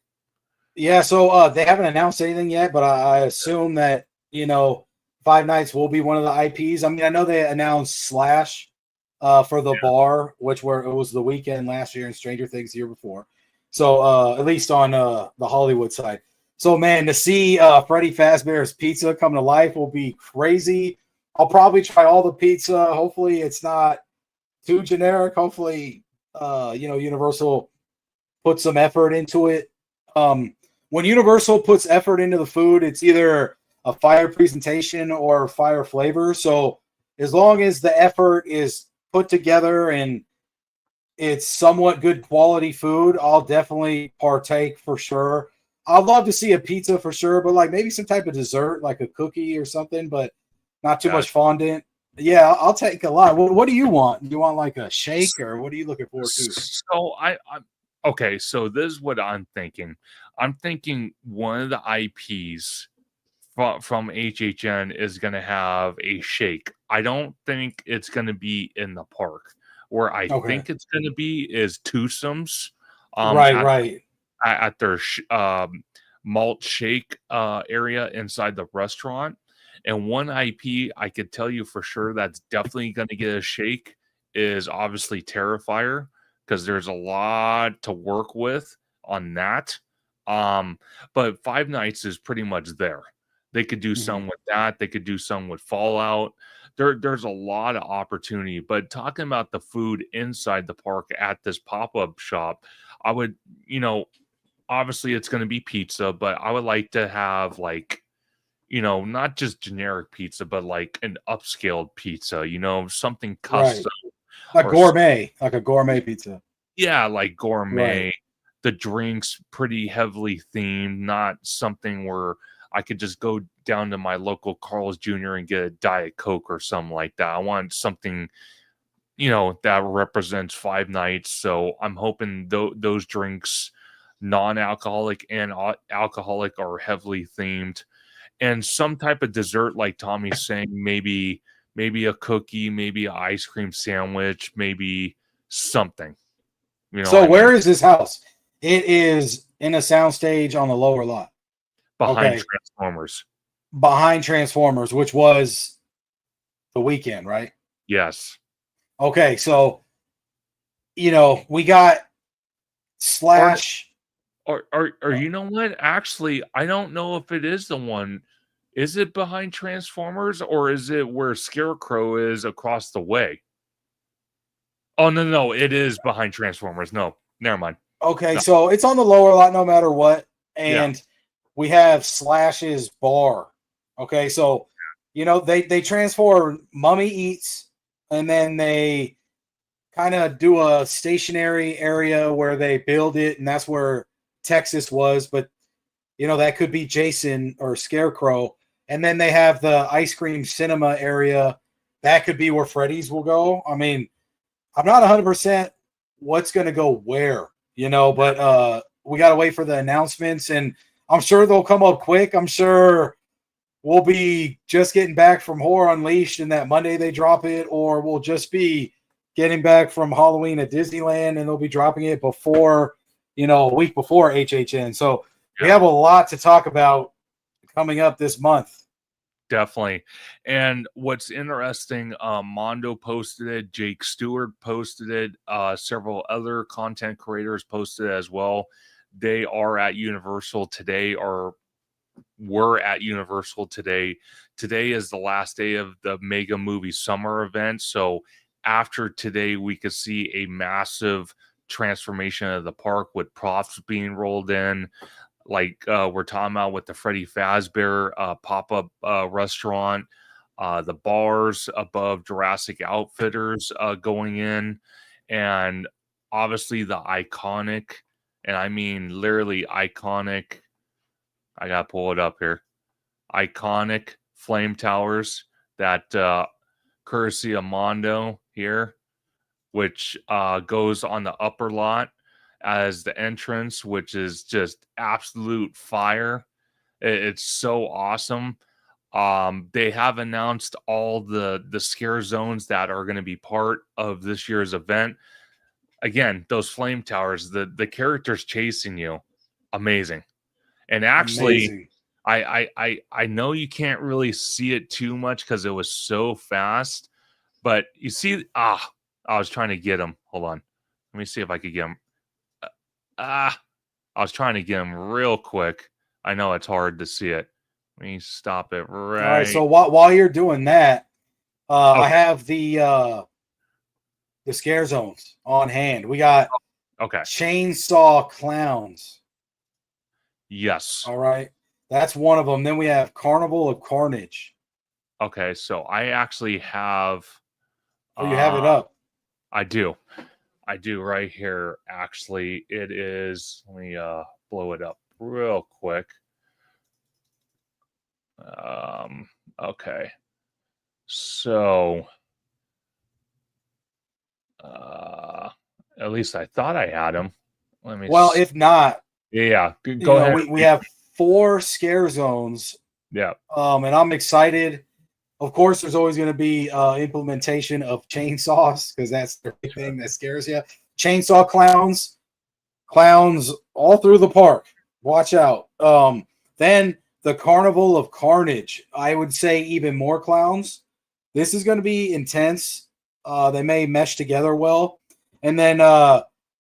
Yeah, so they haven't announced anything yet, but I assume that, you know, Five Nights will be one of the IPs. I mean, I know they announced Slash for the bar, which it was the weekend last year and Stranger Things the year before. So at least on the Hollywood side. So, man, to see Freddy Fazbear's Pizza come to life will be crazy. I'll probably try all the pizza. Hopefully it's not too generic. Hopefully, you know, Universal put some effort into it. When Universal puts effort into the food, it's either a fire presentation or fire flavor. So as long as the effort is put together and it's somewhat good quality food, I'll definitely partake for sure. I'd love to see a pizza for sure, but like maybe some type of dessert, like a cookie or something, but not too much fondant. Yeah, I'll take a lot. What do you want? Do you want like a shake, or what are you looking forward to? So okay, so this is what I'm thinking. I'm thinking one of the IPs from HHN is going to have a shake. I don't think it's going to be in the park. Where I think it's going to be is Twosomes. Right. At their malt shake area inside the restaurant. And one IP I could tell you for sure that's definitely going to get a shake is obviously Terrifier, because there's a lot to work with on that. But Five Nights is pretty much there. They could do some with that. They could do some with Fallout. there's a lot of opportunity. But talking about the food inside the park at this pop-up shop, I would, obviously it's going to be pizza, but I would like to have like, not just generic pizza, but like an upscaled pizza, something Right. custom Like or gourmet, like a gourmet pizza. yeah, like Right. gourmet. The drinks pretty heavily themed, not something where I could just go down to my local Carl's Jr. and get a Diet Coke or something like that. I want something, that represents 5 nights. So I'm hoping those drinks, non-alcoholic and alcoholic, are heavily themed. And some type of dessert, like Tommy's saying, maybe a cookie, maybe an ice cream sandwich, maybe something. You know what So I mean? where is this house? It is in a soundstage on the lower lot. Behind Okay. Transformers. Behind Transformers, which was the weekend, right? Yes. Okay, so we got Slash. Or you know what? Actually, I don't know if it is the one. Is it behind Transformers or is it where Scarecrow is across the way? Oh no, it is behind Transformers. No, never mind. Okay, No. so it's on the lower lot no matter what. Yeah. And we have Slash's bar. Okay, so they transform Mummy Eats, and then they kind of do a stationary area where they build it, and that's where Texas was, but that could be Jason or Scarecrow. And then they have the ice cream cinema area. That could be where Freddy's will go. I mean, I'm not 100% what's going to go where, but we got to wait for the announcements, and I'm sure they'll come up quick. I'm sure we'll be just getting back from Horror Unleashed and that Monday they drop it, or we'll just be getting back from Halloween at Disneyland and they'll be dropping it before, a week before HHN. So we have a lot to talk about coming up this month. Definitely. And what's interesting, Mondo posted it, Jake Stewart posted it, several other content creators posted it as well. They are at Universal today, or were at Universal today. Today is the last day of the Mega Movie Summer event. So after today, we could see a massive transformation of the park with props being rolled in. Like we're talking about with the Freddy Fazbear pop-up restaurant, the bars above Jurassic Outfitters going in, and obviously the iconic, and I mean literally iconic, I gotta pull it up here, iconic flame towers that courtesy of Mondo here, which goes on the upper lot as the entrance, which is just absolute fire. It's so awesome. They have announced all the scare zones that are going to be part of this year's event. Again, those flame towers, the characters chasing you, amazing. And actually, Amazing. I know you can't really see it too much because it was so fast, but you see, I was trying to get him. Hold on, let me see if I could get him. I was trying to get him real quick. I know it's hard to see it. Let me stop it right. All right. So while you're doing that, I have the scare zones on hand. We got Chainsaw Clowns. Yes. All right. That's one of them. Then we have Carnival of Carnage. Okay. So I actually have. Oh, you have it up. I do. I do right here. Actually, it is. Let me blow it up real quick. Okay. So at least I thought I had them. Let me if not, yeah, go ahead. We have 4 scare zones. Yeah. And I'm excited. Of course, there's always going to be implementation of chainsaws because that's the thing that scares you. Chainsaw clowns all through the park. Watch out. Then the Carnival of Carnage. I would say even more clowns. This is going to be intense. They may mesh together well. And then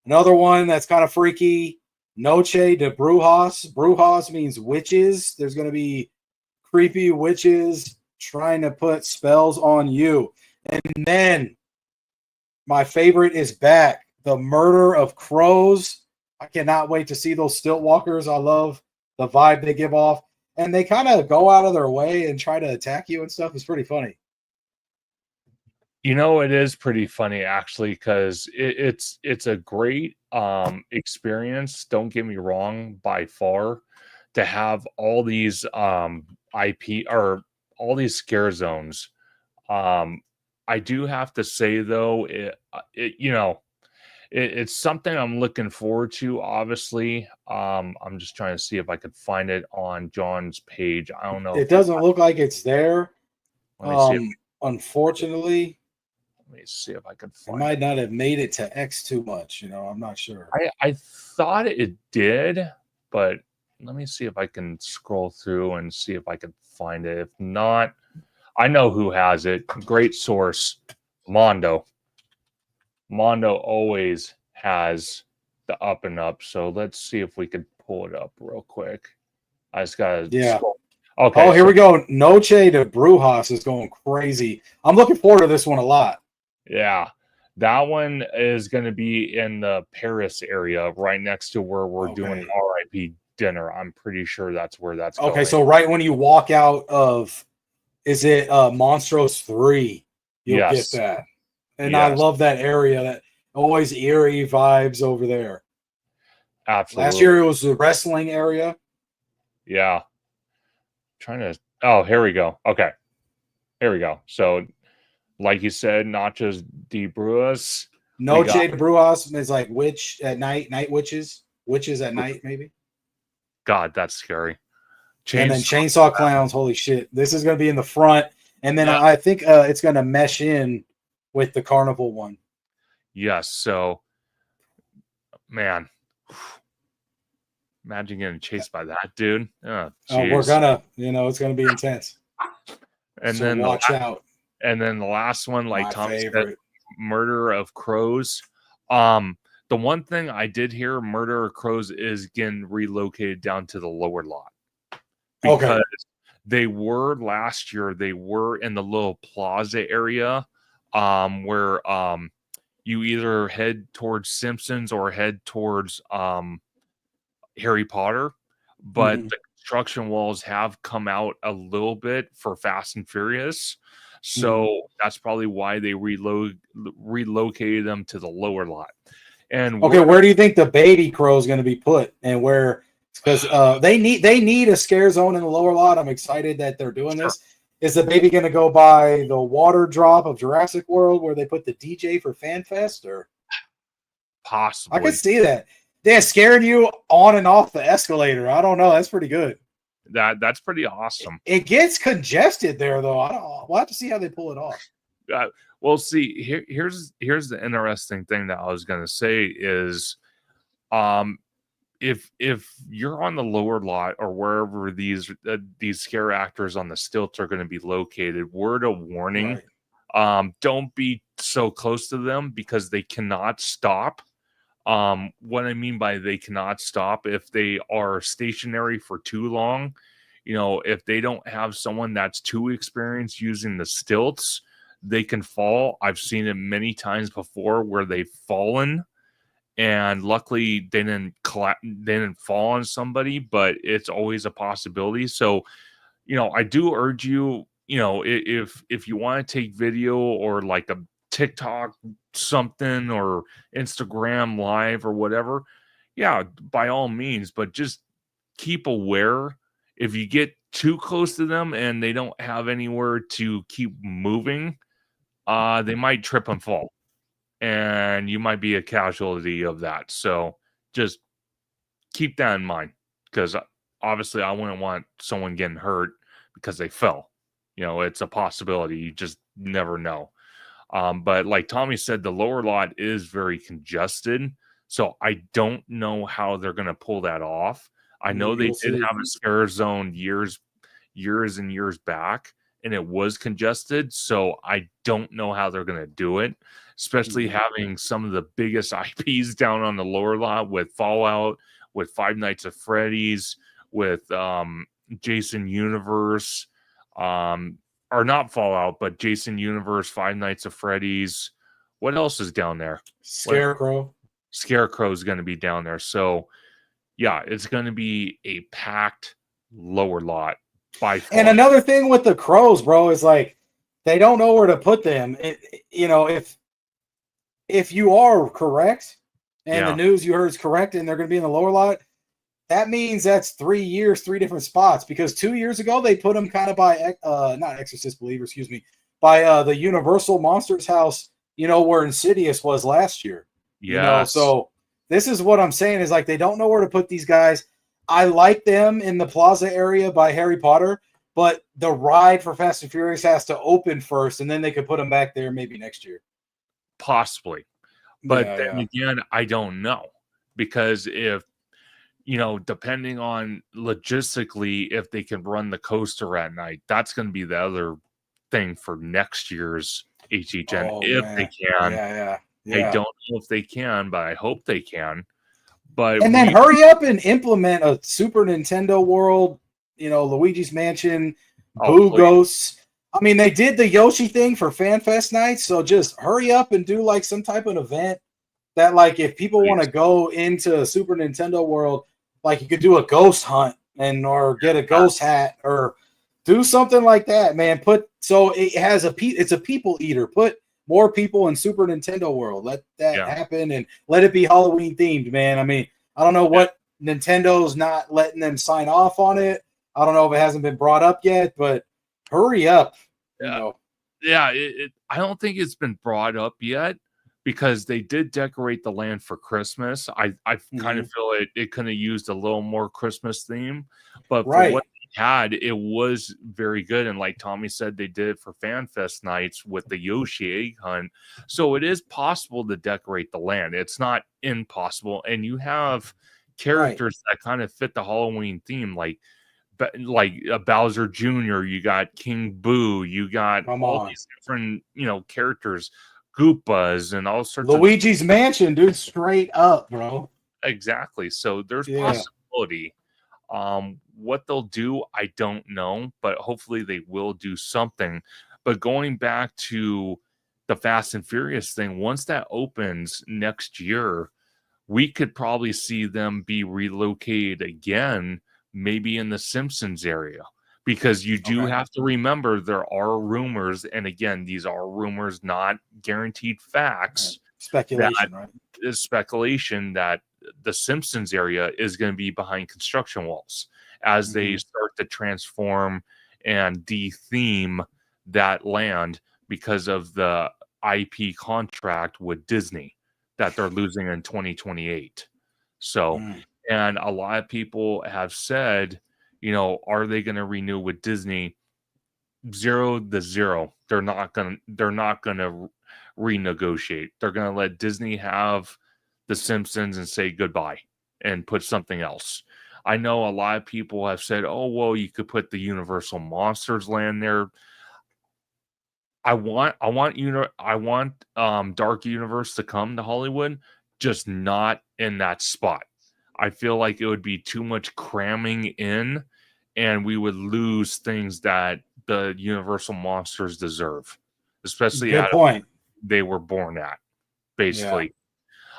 another one that's kind of freaky, Noche de Brujas. Brujas means witches. There's going to be creepy witches trying to put spells on you. And then my favorite is back. The Murder of Crows. I cannot wait to see those stilt walkers. I love the vibe they give off. And they kind of go out of their way and try to attack you and stuff. It's pretty funny. You know, it is pretty funny actually, because it's a great experience. Don't get me wrong, by far, to have all these IP or all these scare zones. I do have to say though, it's something I'm looking forward to. Obviously, I'm just trying to see if I could find it on John's page. I don't know. It doesn't look like it's there. Let me see. Unfortunately, Let me see if I can it find might it. not have made it to X too much. I'm not sure. I thought it did, but let me see if I can scroll through and see if I can find it. If not, I know who has it. Great source, Mondo. Mondo always has the up and up. So let's see if we could pull it up real quick. I just gotta scroll. Okay. Oh, here we go. Noche de Brujas is going crazy. I'm looking forward to this one a lot. Yeah. That one is going to be in the Paris area, right next to where we're doing RIP dinner. I'm pretty sure that's where that's going. Okay, so right when you walk out of, is it Monstros 3, you'll get that. And I love that area. That always eerie vibes over there. Absolutely. Last year it was the wrestling area. Yeah. Trying to, oh, here we go. Okay. Here we go. So, like you said, Nachos de Brujas. Noche de Brujas is like witch at night, night witches. Witches at night, maybe. God, that's scary. And then Chainsaw Clowns, holy shit. This is going to be in the front. And then I think it's going to mesh in with the carnival one. Yes. So, man, imagine getting chased by that dude. Oh, we're gonna, it's gonna be intense. And so then watch out. And then the last one, like Tommy said, Murder of Crows. The one thing I did hear, Murder of Crows is getting relocated down to the lower lot. Because they were last year, they were in the little plaza area where you either head towards Simpsons or head towards Harry Potter, but the construction walls have come out a little bit for Fast and Furious, so that's probably why they relocated them to the lower lot. And where do you think the baby crow is going to be put, and where? Because they need a scare zone in the lower lot. I'm excited that they're doing this. Is the baby going to go by the water drop of Jurassic World, where they put the DJ for FanFest, or possibly? I could see that. They're scaring you on and off the escalator. I don't know. That's pretty good. That's pretty awesome. It gets congested there, though. We'll have to see how they pull it off. Well, see, here's the interesting thing that I was going to say is, if you're on the lower lot or wherever these scare actors on the stilts are going to be located, word of warning, don't be so close to them because they cannot stop. What I mean by they cannot stop, if they are stationary for too long, if they don't have someone that's too experienced using the stilts, they can fall. I've seen it many times before where they've fallen, and luckily they didn't fall on somebody, but it's always a possibility. So, I do urge you, if you want to take video or like a TikTok something or Instagram live or whatever, by all means, but just keep aware. If you get too close to them and they don't have anywhere to keep moving, they might trip and fall, and you might be a casualty of that. So just keep that in mind, because obviously I wouldn't want someone getting hurt because they fell. It's a possibility. You just never know. But like Tommy said, the lower lot is very congested, so I don't know how they're going to pull that off. I know they did have a scare zone years and years back, and it was congested, so I don't know how they're going to do it, especially having some of the biggest IPs down on the lower lot with Fallout, with Five Nights at Freddy's, with Jason Universe. or not Fallout, but Jason Universe, Five Nights at Freddy's. What else is down there? Scarecrow. Scarecrow is going to be down there. So, yeah, it's going to be a packed lower lot by far. And another thing with the crows, bro, is like they don't know where to put them. If you are correct and the news you heard is correct and they're going to be in the lower lot, that means that's 3 years, 3 different spots. Because 2 years ago they put them kind of by not Exorcist Believer, excuse me, by the Universal Monsters house, where Insidious was last year. So this is what I'm saying is like they don't know where to put these guys. I like them in the Plaza area by Harry Potter, but the ride for Fast and Furious has to open first, and then they could put them back there maybe next year. Possibly. But again, I don't know. Because if, depending on logistically, if they can run the coaster at night, that's going to be the other thing for next year's HHN, they can. I don't know if they can, but I hope they can. But then hurry up and implement a Super Nintendo World, Luigi's Mansion, Boo Ghosts. I mean, they did the Yoshi thing for FanFest nights, so just hurry up and do like some type of event that, like, if people want to go into Super Nintendo World, like you could do a ghost hunt or get a ghost hat or do something like that, man. It's a people eater. Put more people in Super Nintendo World. Let that happen and let it be Halloween themed, man. I mean, I don't know what Nintendo's not letting them sign off on it. I don't know if it hasn't been brought up yet, but hurry up. I don't think it's been brought up yet because they did decorate the land for Christmas. I kind of feel it could have used a little more Christmas theme, but for what had, it was very good. And like Tommy said, they did it for FanFest nights with the Yoshi egg hunt. So it is possible to decorate the land. It's not impossible. And you have characters that kind of fit the Halloween theme, like Bowser Jr., you got King Boo, you got all these different, characters, Goopas and all sorts Luigi's Mansion, dude, straight up, bro. Exactly. So there's possibility. What they'll do, I don't know, but hopefully they will do something. But going back to the Fast and Furious thing, once that opens next year, we could probably see them be relocated again, maybe in the Simpsons area, because you do have to remember there are rumors, and again, these are rumors, not guaranteed facts. Speculation, right? Is speculation that the Simpsons area is going to be behind construction walls as they start to transform and de-theme that land because of the IP contract with Disney that they're losing in 2028. So, and a lot of people have said, are they going to renew with Disney? 0-0. They're not going to renegotiate. They're going to let Disney have the Simpsons and say goodbye and put something else. I know a lot of people have said, oh, well, you could put the Universal Monsters land there. I want Dark Universe to come to Hollywood, just not in that spot. I feel like it would be too much cramming in, and we would lose things that the Universal Monsters deserve, especially they were born at, basically. Yeah.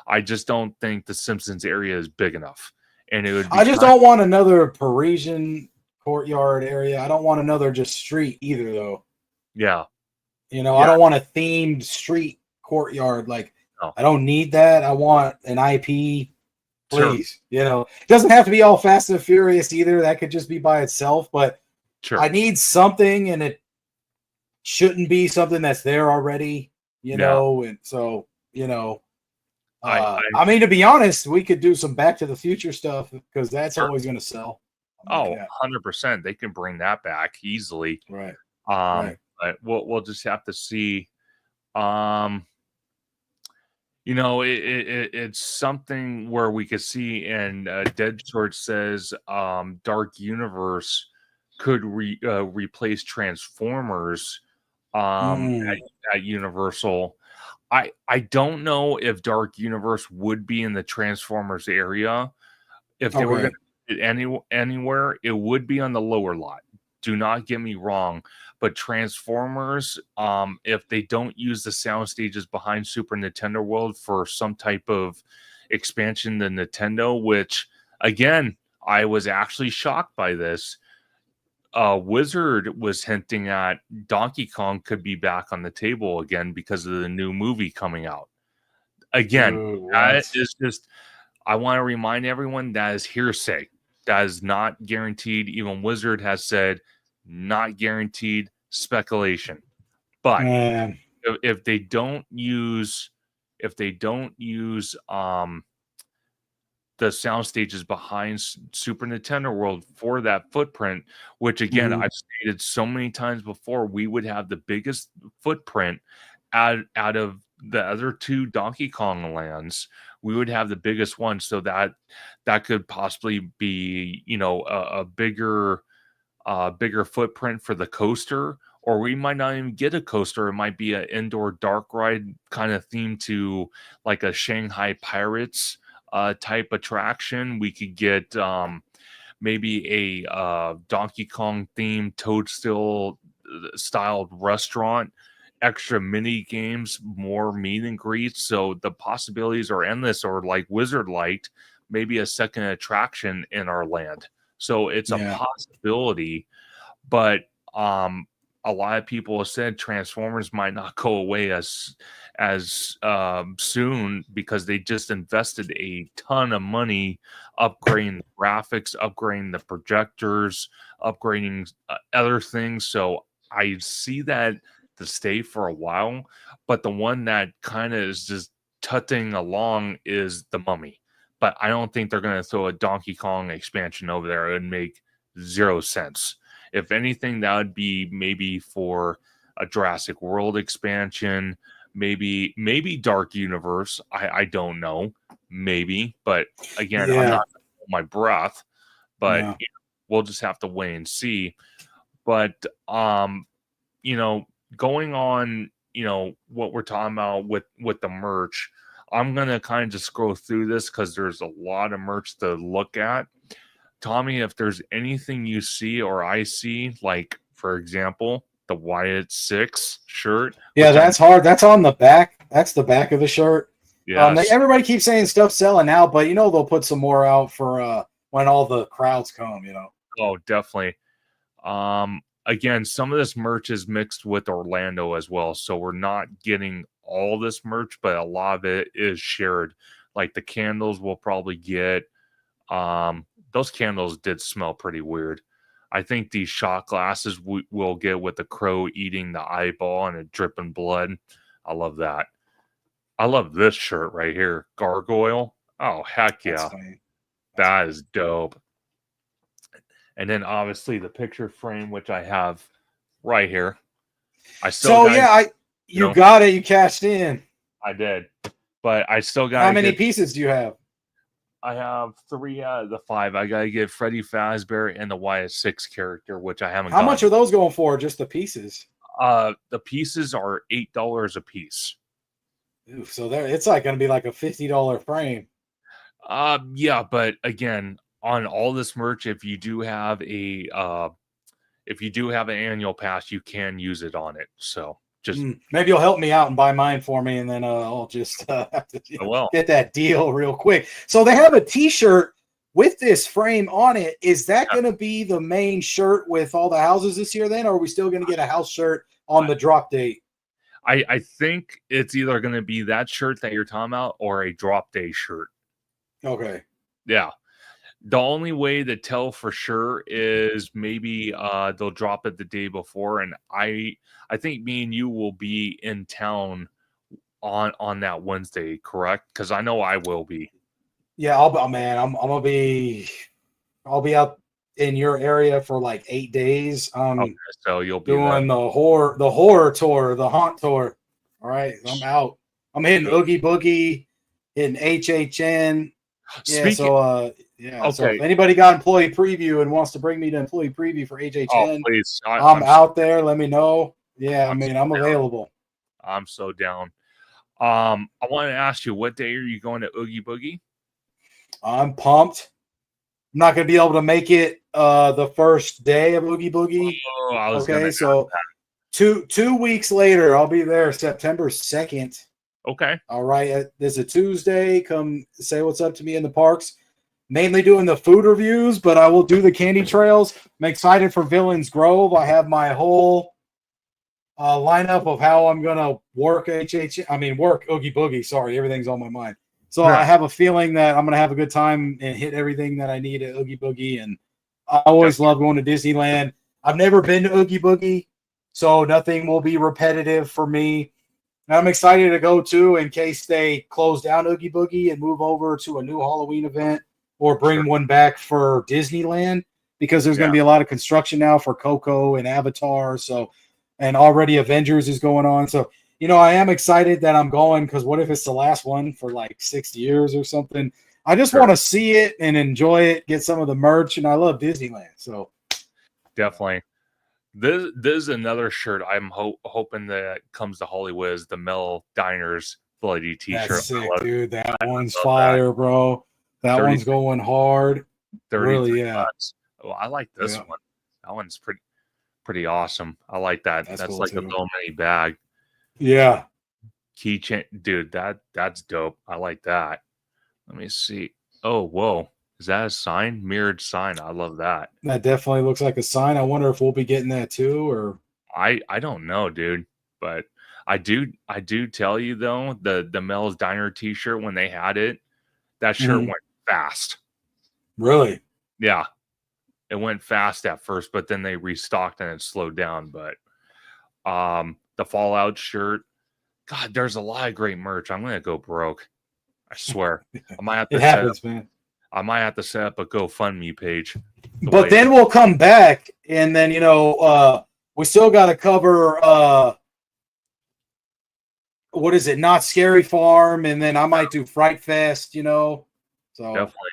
I just don't think the Simpsons area is big enough. And it would be don't want another Parisian courtyard area. I don't want another just street either, though. Yeah. I don't want a themed street courtyard. Like, I don't need that. I want an IP, please. It doesn't have to be all Fast and Furious either. That could just be by itself. But I need something, and it shouldn't be something that's there already, And so, I mean, to be honest, we could do some Back to the Future stuff because that's always going to sell. 100%. They can bring that back easily. Right. But we'll just have to see. It's something where we could see, and Dead Short says Dark Universe could replace Transformers at Universal. I don't know if Dark Universe would be in the Transformers area. If they were going to anywhere, it would be on the lower lot. Do not get me wrong. but Transformers, if they don't use the sound stages behind Super Nintendo World for some type of expansion to Nintendo, which again, I was actually shocked by this. Wizard was hinting at Donkey Kong could be back on the table again because of the new movie coming out. Again, Dude, that what? is just, I want to remind everyone that is hearsay. That is not guaranteed. Even Wizard has said not guaranteed, speculation. But Man, if they don't use the sound stages behind Super Nintendo World for that footprint, which again, mhm. I've stated so many times before, we would have the biggest footprint out of the other two Donkey Kong lands. We would have the biggest one, so that could possibly be, a bigger footprint for the coaster, or we might not even get a coaster. It might be an indoor dark ride kind of theme to like a Shanghai Pirates type attraction. We could get maybe a Donkey Kong themed Toadstool styled restaurant, extra mini games, more meet and greets. So the possibilities are endless, or like Wizard liked, maybe a second attraction in our land. So it's a Yeah, possibility, but a lot of people have said Transformers might not go away as soon because they just invested a ton of money upgrading the graphics, upgrading the projectors, upgrading other things. So I see that to stay for a while, but the one that kind of is just tutting along is the Mummy. But I don't think they're going to throw a Donkey Kong expansion over there. It would make zero sense. If anything, that would be maybe for a Jurassic World expansion, maybe Dark Universe. I don't know, maybe, but again, I'm yeah, not gonna hold my breath. But no. we'll just have to wait and see. But you know, going on, what we're talking about with the merch, I'm gonna kind of just scroll through this because there's a lot of merch to look at. Tommy, if there's anything you see or I see, like for example, the Wyatt Six shirt, Yeah, which I that's hard. That's on the back. That's the back of the shirt. yes, Everybody keeps saying stuff's selling out, but they'll put some more out for when all the crowds come. oh definitely. Again, some of this merch is mixed with Orlando as well, so we're not getting all this merch, but a lot of it is shared. Like the candles we'll probably get. Those candles did smell pretty weird. I think these shot glasses we'll get with the crow eating the eyeball and it dripping blood. I love that. I love this shirt right here, Gargoyle. Oh heck That's yeah, funny. That's that funny. is dope. And then obviously the picture frame, which I have right here. I still So got, yeah, you got it. You cashed in. I did, but I still got How to many get. pieces do you have? I have 3 out of the 5. I got to get Freddy Fazbear and the YS6 character, which I haven't How much gotten. are those going for? Just the pieces? The pieces are $8 a piece. Ooh, so there, it's like going to be like a $50 frame. Yeah, but again, on all this merch, if you do have an annual pass, you can use it on it. So just Maybe you'll help me out and buy mine for me, and then I'll just have to well. get that deal real quick. So they have a T-shirt with this frame on it. Is that Yeah, going to be the main shirt with all the houses this year? Then, or are we still going to get a house shirt on the drop date? I think it's either going to be that shirt that you're talking about or a drop day shirt. Okay. Yeah. The only way to tell for sure is maybe they'll drop it the day before, and I think me and you will be in town on that Wednesday, correct? Because I know I will be. Yeah, man. I'm gonna be. I'll be out in your area for like 8 days. Okay, so you'll be there. Doing the horror tour, the haunt tour. All right, I'm out. I'm hitting Good. Oogie Boogie, hitting HHN. Yeah, Speaking. so yeah. So Okay. if anybody got employee preview and wants to bring me to employee preview for Oh, HHN, please. I'm out there. Let me know. Yeah, I I'm mean, so I'm down. available. I'm so down. I want to ask you, what day are you going to Oogie Boogie? I'm pumped. I'm not gonna be able to make it the first day of Oogie Boogie. Oh, I was Okay, gonna. so 2 weeks later, I'll be there, September 2nd. Okay. All right, there's a Tuesday. Come say what's up to me in the parks. Mainly doing the food reviews, but I will do the candy trails. I'm excited for Villains Grove. I have my whole lineup of how I'm gonna work work Oogie Boogie. Sorry, everything's on my mind. So I have a feeling that I'm gonna have a good time and hit everything that I need at Oogie Boogie. And I always love going to Disneyland. I've never been to Oogie Boogie, so nothing will be repetitive for me. And I'm excited to go too in case they close down Oogie Boogie and move over to a new Halloween event or bring one back for Disneyland, because there's going to be a lot of construction now for Coco and Avatar. So, and already Avengers is going on. So, I am excited that I'm going, because what if it's the last one for like 6 years or something? I just want to see it and enjoy it, get some of the merch, and I love Disneyland. So, definitely. This is another shirt I'm hoping that comes to Hollywood, is the Mel Diners bloody T-shirt. That's sick, dude. That one's fire, bro. That one's going hard. Really, yeah. Bucks. Oh, I like this one. That one's pretty awesome. I like that. That's cool, like too. A little mini bag. Yeah. Keychain, dude. That's dope. I like that. Let me see. Oh, whoa. Is that a sign? Mirrored sign. I love that. That definitely looks like a sign. I wonder if we'll be getting that too, or I don't know, dude. But I do tell you though, the Mel's Diner T-shirt, when they had it, that shirt went fast. Really? Yeah. It went fast at first, but then they restocked and it slowed down. But the Fallout shirt, God, there's a lot of great merch. I'm gonna go broke. I swear. I might have to man. I might have to set up a GoFundMe page. But then we'll come back, and then we still got to cover what is it? Not Scary Farm, and then I might do Fright Fest. So definitely.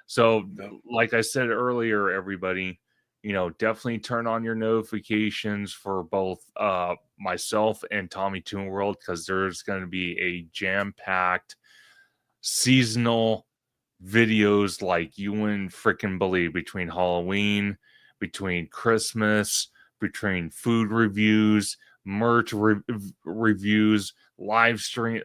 So, like I said earlier, everybody, definitely turn on your notifications for both myself and Tommy Toon World, because there's going to be a jam-packed seasonal videos like you wouldn't freaking believe, between Halloween, between Christmas, between food reviews, merch reviews, live stream.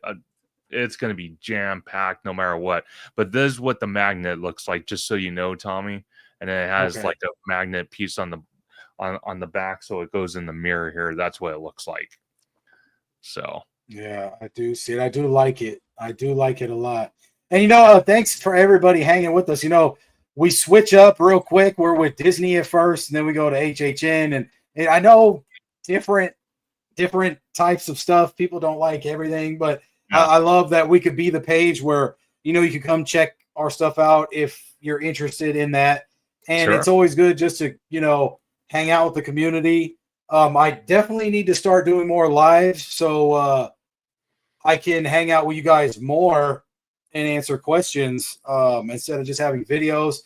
It's going to be jam-packed no matter what. But this is what the magnet looks like, just so you know, Tommy. And then it has like a magnet piece on the back, so it goes in the mirror here. That's what it looks like. So yeah, I do see it. I do like it. I do like it a lot. And thanks for everybody hanging with us. We switch up real quick. We're with Disney at first, and then we go to HHN. And I know different types of stuff. People don't like everything, but I love that we could be the page where you can come check our stuff out if you're interested in that. And it's always good just to hang out with the community. I definitely need to start doing more lives so I can hang out with you guys more and answer questions instead of just having videos.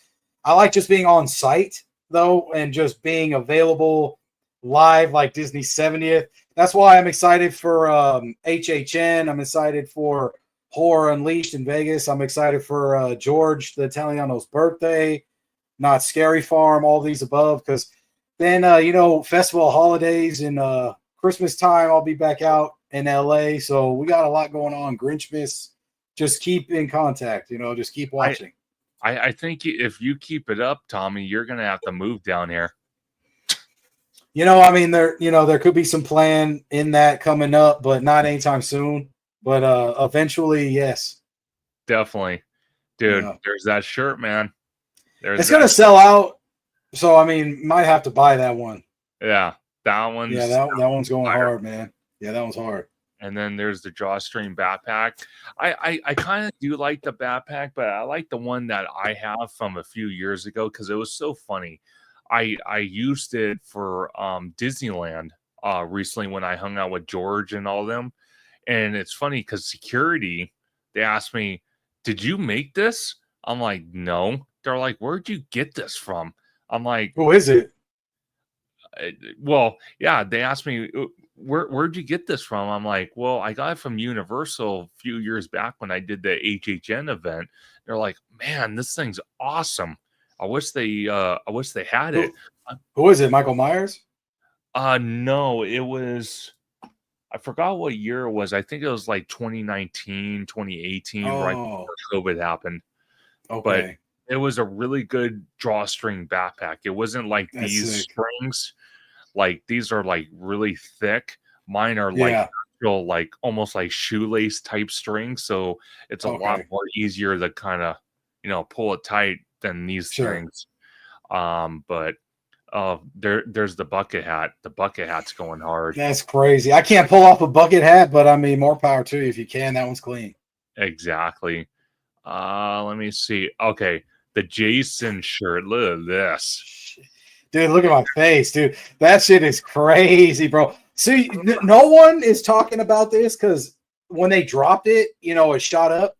I like just being on site though, and just being available live, like Disney 70th. That's why I'm excited for HHN. I'm excited for Horror Unleashed in Vegas. I'm excited for George the Italiano's birthday, Not Scary Farm, all these above, because then festival holidays and Christmas time, I'll be back out in LA. So we got a lot going on. Grinchmas. Just keep in contact, just keep watching. I think if you keep it up, Tommy, you're going to have to move down here. There could be some plan in that coming up, but not anytime soon. But eventually, yes. Definitely. Dude, there's that shirt, man. It's going to sell out. So, might have to buy that one. Yeah, that one's... Yeah, that one's going hard, man. Yeah, that one's hard. And then there's the Drawstring backpack. I kind of do like the backpack, but I like the one that I have from a few years ago because it was so funny. I used it for Disneyland recently when I hung out with George and all them. And it's funny because security, they asked me, "Did you make this?" I'm like, "No." They're like, "Where'd you get this from?" I'm like, "Who is it?" Well, yeah, they asked me, where'd you get this from? I'm like, well, I got it from Universal a few years back when I did the HHN event. They're like, man, this thing's awesome. I wish they had it. Who is it? Michael Myers? No, it was, I forgot what year it was. I think it was like 2019, 2018, right before COVID happened. Okay. But it was a really good drawstring backpack. It wasn't like these strings. Like these are like really thick. Mine are like actual, like almost like shoelace type strings. So it's a lot more easier to kind of, pull it tight than these strings. But there's the bucket hat. The bucket hat's going hard. That's crazy. I can't pull off a bucket hat, but I mean, more power to you if you can. That one's clean. Exactly. Let me see. Okay, the Jason shirt. Look at this, dude. Look at my face, dude. That shit is crazy, bro. See, no one is talking about this because when they dropped it, it shot up.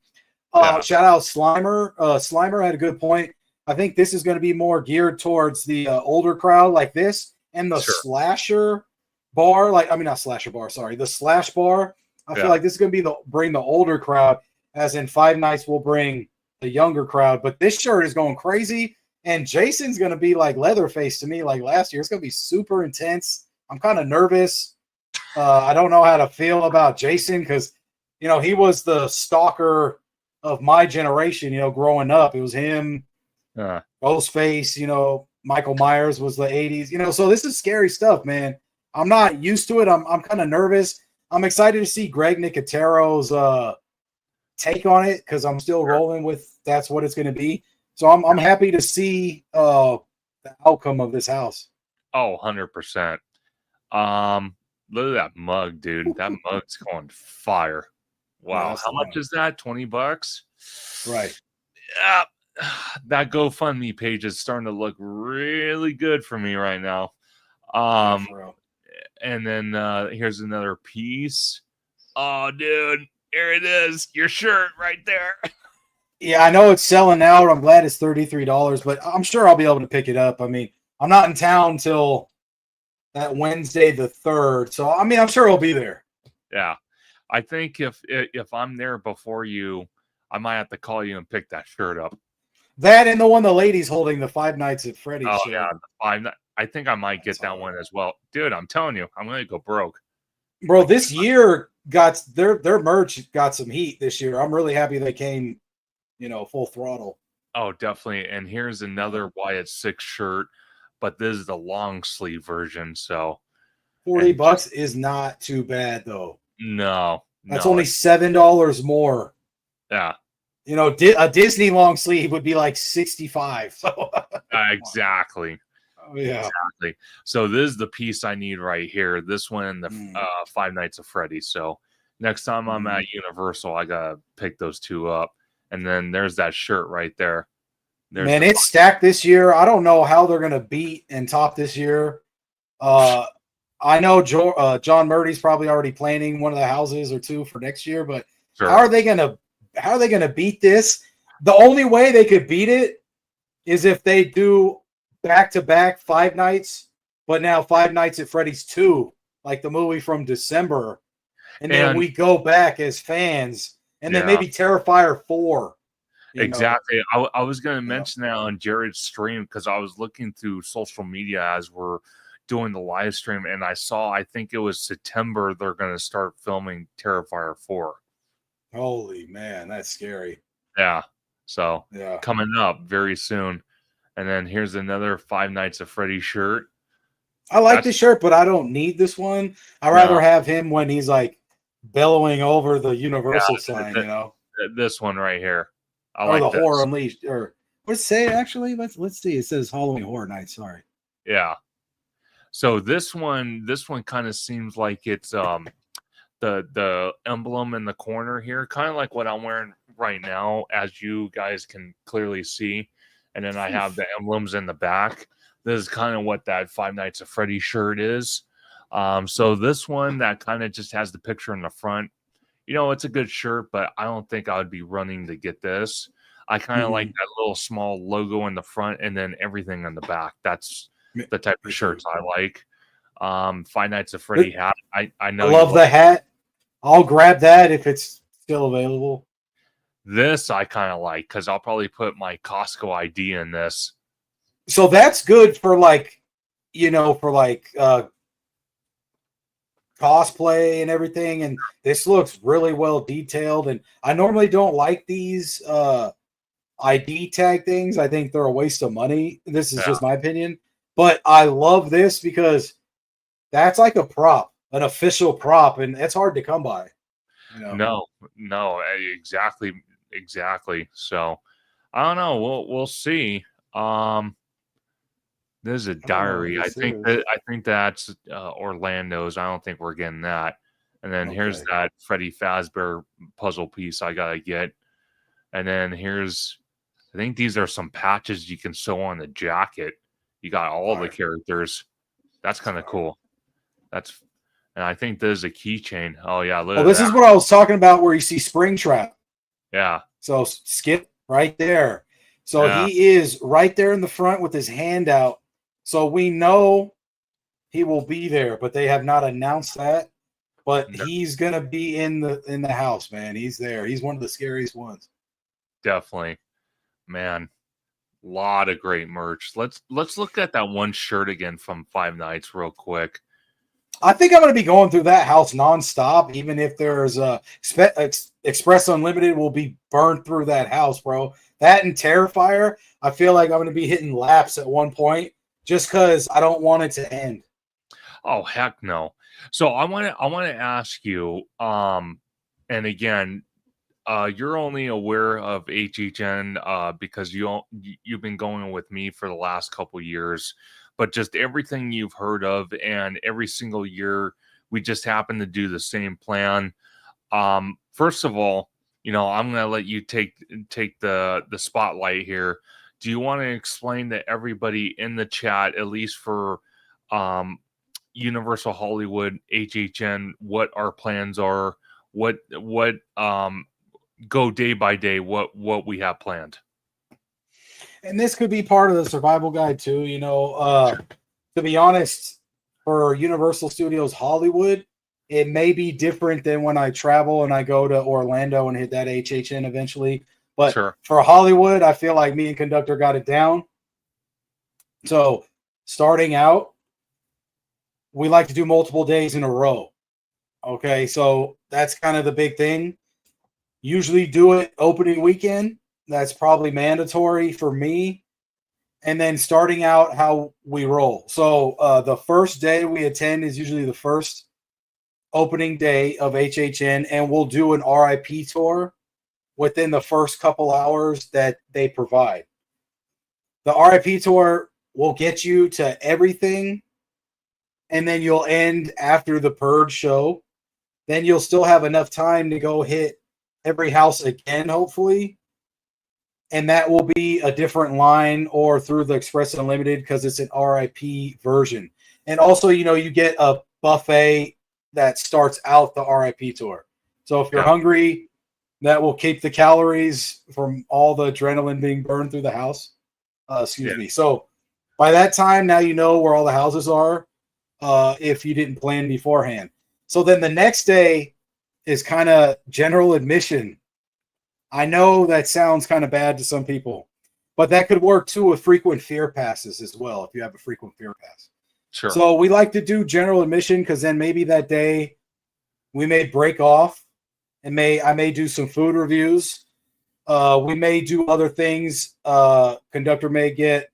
Shout out Slimer. Slimer had a good point. I think this is going to be more geared towards the older crowd like this, and the slasher bar, not slasher bar, sorry, the slash bar. I feel like this is going to be bring the older crowd, as in Five Nights will bring the younger crowd. But this shirt is going crazy, and Jason's going to be like Leatherface to me like last year. It's going to be super intense. I'm kind of nervous. I don't know how to feel about Jason because, he was the stalker of my generation, growing up. It was him. Ghostface, Michael Myers was the 80s, so this is scary stuff, man. I'm not used to it. I'm kind of nervous. I'm excited to see Greg Nicotero's take on it because I'm still rolling with that's what it's going to be. So I'm happy to see the outcome of this house. Oh, 100%. Look at that mug, dude. That mug's going fire. Wow. How much is that? $20? Right. Yeah. That GoFundMe page is starting to look really good for me right now. And then here's another piece. Oh, dude, here it is. Your shirt right there. Yeah, I know it's selling out. I'm glad it's $33, but I'm sure I'll be able to pick it up. I mean, I'm not in town till that Wednesday the 3rd, so I mean, I'm sure I'll be there. Yeah, I think if I'm there before you, I might have to call you and pick that shirt up. That and the one the lady's holding, the Five Nights at Freddy's. Oh, shirt. Yeah. I think I might get that one as well. Dude, I'm telling you, I'm going to go broke. Bro, this year got their merch got some heat this year. I'm really happy they came, full throttle. Oh, definitely. And here's another Wyatt 6 shirt, but this is the long sleeve version. So $40 is not too bad, though. No. That's only $7 more. Yeah. A Disney long sleeve would be like $65. So exactly. Oh, yeah. Exactly. So this is the piece I need right here. This one, the Five Nights at Freddy's. So next time I'm at Universal, I gotta pick those two up. And then there's that shirt right there. Man, it's stacked this year. I don't know how they're gonna beat and top this year. I know John Murdy's probably already planning one of the houses or two for next year, but how are they gonna beat this? The only way they could beat it is if they do back-to-back Five Nights, but now Five Nights at Freddy's 2, like the movie from December, and then we go back as fans, and then maybe Terrifier 4. Exactly. I was going to mention that on Jared's stream because I was looking through social media as we're doing the live stream, and I think it was September, they're going to start filming Terrifier 4. Holy man, that's scary. Yeah. So coming up very soon. And then here's another Five Nights at Freddy's shirt. I like this shirt, but I don't need this one. I'd rather have him when he's like bellowing over the Universal sign, This one right here. I like the Horror Unleashed. Or what does it say actually? Let's see. It says Halloween Horror Night. Sorry. Yeah. So this one kind of seems like it's the emblem in the corner here, kind of like what I'm wearing right now, as you guys can clearly see. And then I have the emblems in the back. This is kind of what that Five Nights at Freddy's shirt is. So this one that kind of just has the picture in the front, it's a good shirt, but I don't think I would be running to get this. I kind of like that little small logo in the front and then everything on the back. That's the type of shirts I like. Five Nights at Freddy hat. I know. I love the hat. I'll grab that if it's still available. This I kind of like because I'll probably put my Costco ID in this. So that's good for like, for like cosplay and everything. And this looks really well detailed. And I normally don't like these ID tag things. I think they're a waste of money. This is just my opinion. But I love this because that's like a prop, an official prop, and it's hard to come by. No, exactly. So I don't know. We'll see. There's a diary. I think that's Orlando's. I don't think we're getting that. And then here's that Freddy Fazbear puzzle piece I gotta get. And then I think these are some patches you can sew on the jacket. You got all the characters. That's kind of cool. And I think there's a keychain. Oh yeah, look. Well, this is what I was talking about, where you see Springtrap. Yeah. So Skip right there. So he is right there in the front with his hand out. So we know he will be there, but they have not announced that. But he's gonna be in the house, man. He's there. He's one of the scariest ones. Definitely, man. Lot of great merch. Let's look at that one shirt again from Five Nights real quick. I think I'm going to be going through that house nonstop, even if there's Express Unlimited will be burned through that house, bro. That and Terrifier, I feel like I'm going to be hitting laps at one point just because I don't want it to end. Oh heck no! So I want to ask you, and again, you're only aware of HHN because you've been going with me for the last couple years. But just everything you've heard of, and every single year we just happen to do the same plan. First of all, I'm going to let you take the spotlight here. Do you want to explain to everybody in the chat, at least for Universal Hollywood HHN, what our plans are? What go day by day? What we have planned? And this could be part of the survival guide too. To be honest, for Universal Studios Hollywood, it may be different than when I travel and I go to Orlando and hit that HHN eventually. But for Hollywood, I feel like me and Conductor got it down. So starting out, we like to do multiple days in a row. Okay, so that's kind of the big thing. Usually do it opening weekend. That's probably mandatory for me. And then starting out how we roll. So the first day we attend is usually the first opening day of HHN, and we'll do an RIP tour within the first couple hours that they provide. The RIP tour will get you to everything, and then you'll end after the Purge show. Then you'll still have enough time to go hit every house again, hopefully. And that will be a different line or through the Express Unlimited because it's an RIP version. And also, you get a buffet that starts out the RIP tour. So if you're hungry, that will keep the calories from all the adrenaline being burned through the house. Excuse me. So by that time, now you know where all the houses are if you didn't plan beforehand. So then the next day is kind of general admission. I know that sounds kind of bad to some people, but that could work too with frequent fear passes as well if you have a frequent fear pass. Sure. So we like to do general admission because then maybe that day we may break off and I may do some food reviews. We may do other things. Conductor may get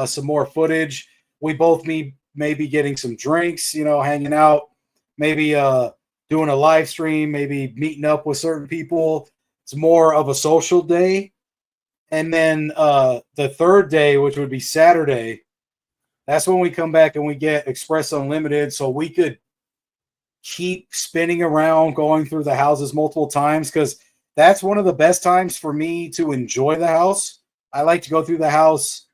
some more footage. We both may be getting some drinks, hanging out, maybe doing a live stream, maybe meeting up with certain people. It's more of a social day. And then the third day, which would be Saturday, that's when we come back and we get Express Unlimited. So we could keep spinning around, going through the houses multiple times, because that's one of the best times for me to enjoy the house. I like to go through the house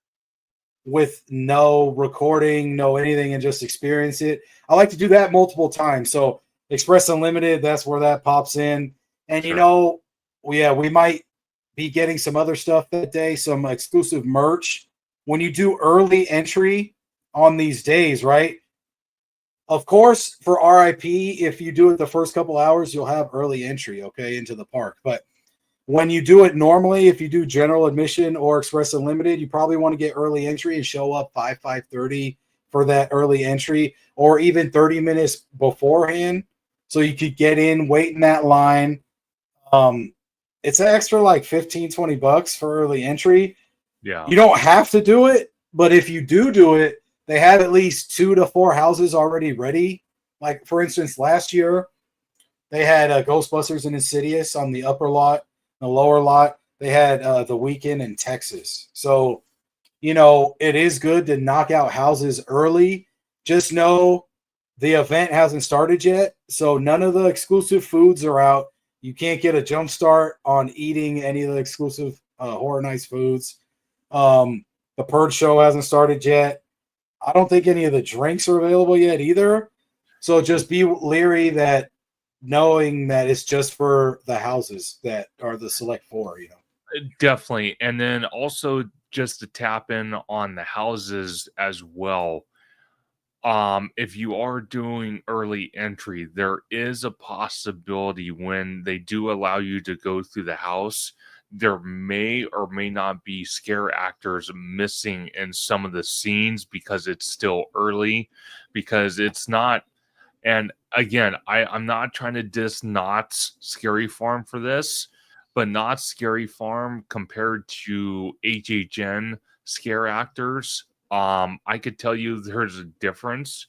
with no recording, no anything, and just experience it. I like to do that multiple times. So Express Unlimited, that's where that pops in. And, we might be getting some other stuff that day, some exclusive merch. When you do early entry on these days, right? Of course, for RIP, if you do it the first couple hours, you'll have early entry, into the park. But when you do it normally, if you do general admission or express unlimited, you probably want to get early entry and show up 5:30 for that early entry, or even 30 minutes beforehand, so you could get in, wait in that line. It's an extra like 15-20 bucks for early entry. Yeah. You don't have to do it, but if you do it, they have at least 2 to 4 houses already ready. Like, for instance, last year they had Ghostbusters and Insidious on the upper lot. The lower lot, they had The Weekend in Texas. So, it is good to knock out houses early. Just know the event hasn't started yet, so none of the exclusive foods are out. You can't get a jump start on eating any of the exclusive Horror Nights foods. The Purge show hasn't started yet. I don't think any of the drinks are available yet either. So just be leery that knowing that it's just for the houses that are the select 4, Definitely. And then also just to tap in on the houses as well. If you are doing early entry, there is a possibility when they do allow you to go through the house, there may or may not be scare actors missing in some of the scenes because it's still early, because it's not. And again, I'm not trying to diss Knott's Scary Farm for this, but Knott's Scary Farm compared to HHN scare actors, I could tell you there's a difference.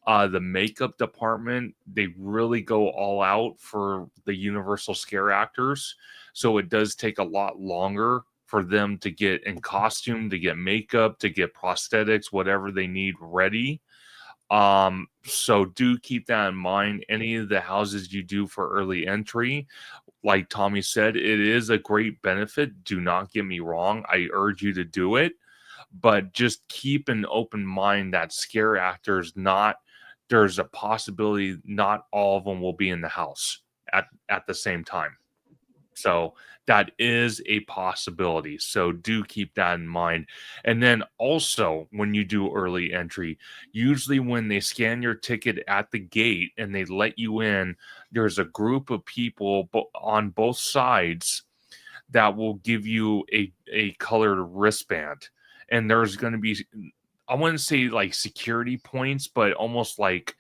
The makeup department, they really go all out for the Universal scare actors. So it does take a lot longer for them to get in costume, to get makeup, to get prosthetics, whatever they need ready. So do keep that in mind. Any of the houses you do for early entry, like Tommy said, it is a great benefit. Do not get me wrong. I urge you to do it, but just keep an open mind that scare actors there's a possibility not all of them will be in the house at the same time. So that is a possibility. So do keep that in mind. And then also, when you do early entry, usually when they scan your ticket at the gate and they let you in, there's a group of people on both sides that will give you a colored wristband. And there's going to be, I wouldn't say like security points, but almost like,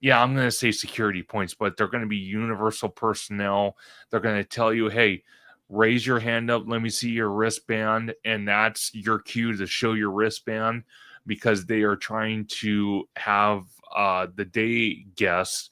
yeah, I'm going to say security points, but they're going to be universal personnel. They're going to tell you, hey, raise your hand up. Let me see your wristband. And that's your cue to show your wristband, because they are trying to have the day guests,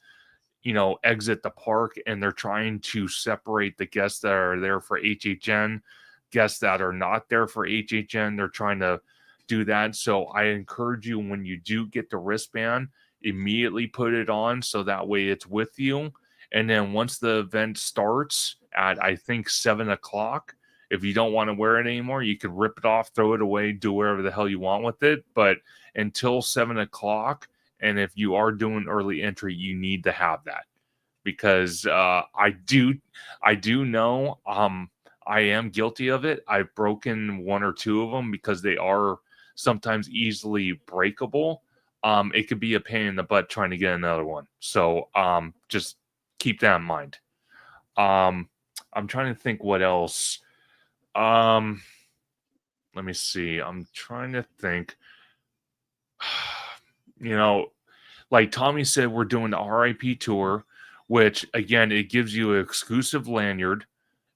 exit the park, and they're trying to separate the guests that are there for HHN, guests that are not there for HHN. They're trying to do that. So I encourage you, when you do get the wristband, immediately put it on so that way it's with you. And then once the event starts at, I think, 7 o'clock, if you don't want to wear it anymore, you can rip it off, throw it away, do whatever the hell you want with it. But until 7 o'clock, and if you are doing early entry, you need to have that, because I do know I am guilty of it. I've broken one or two of them because they are sometimes easily breakable. It could be a pain in the butt trying to get another one. So just keep that in mind. I'm trying to think what else. Let me see. I'm trying to think. Like Tommy said, we're doing the RIP tour, which again, it gives you an exclusive lanyard,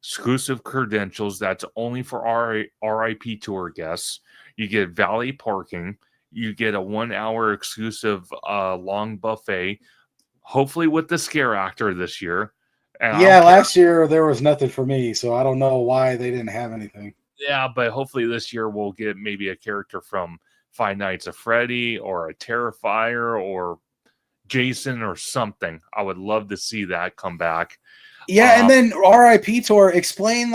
exclusive credentials. That's only for RIP tour guests. You get valet parking. You get a 1 hour exclusive long buffet, hopefully with the scare actor this year. And Yeah, last year there was nothing for me, so I don't know why they didn't have anything. Yeah, but hopefully this year we'll get maybe a character from Five Nights at Freddy or a Terrifier or Jason or something. I would love to see that come back. Yeah, and then RIP tour, explain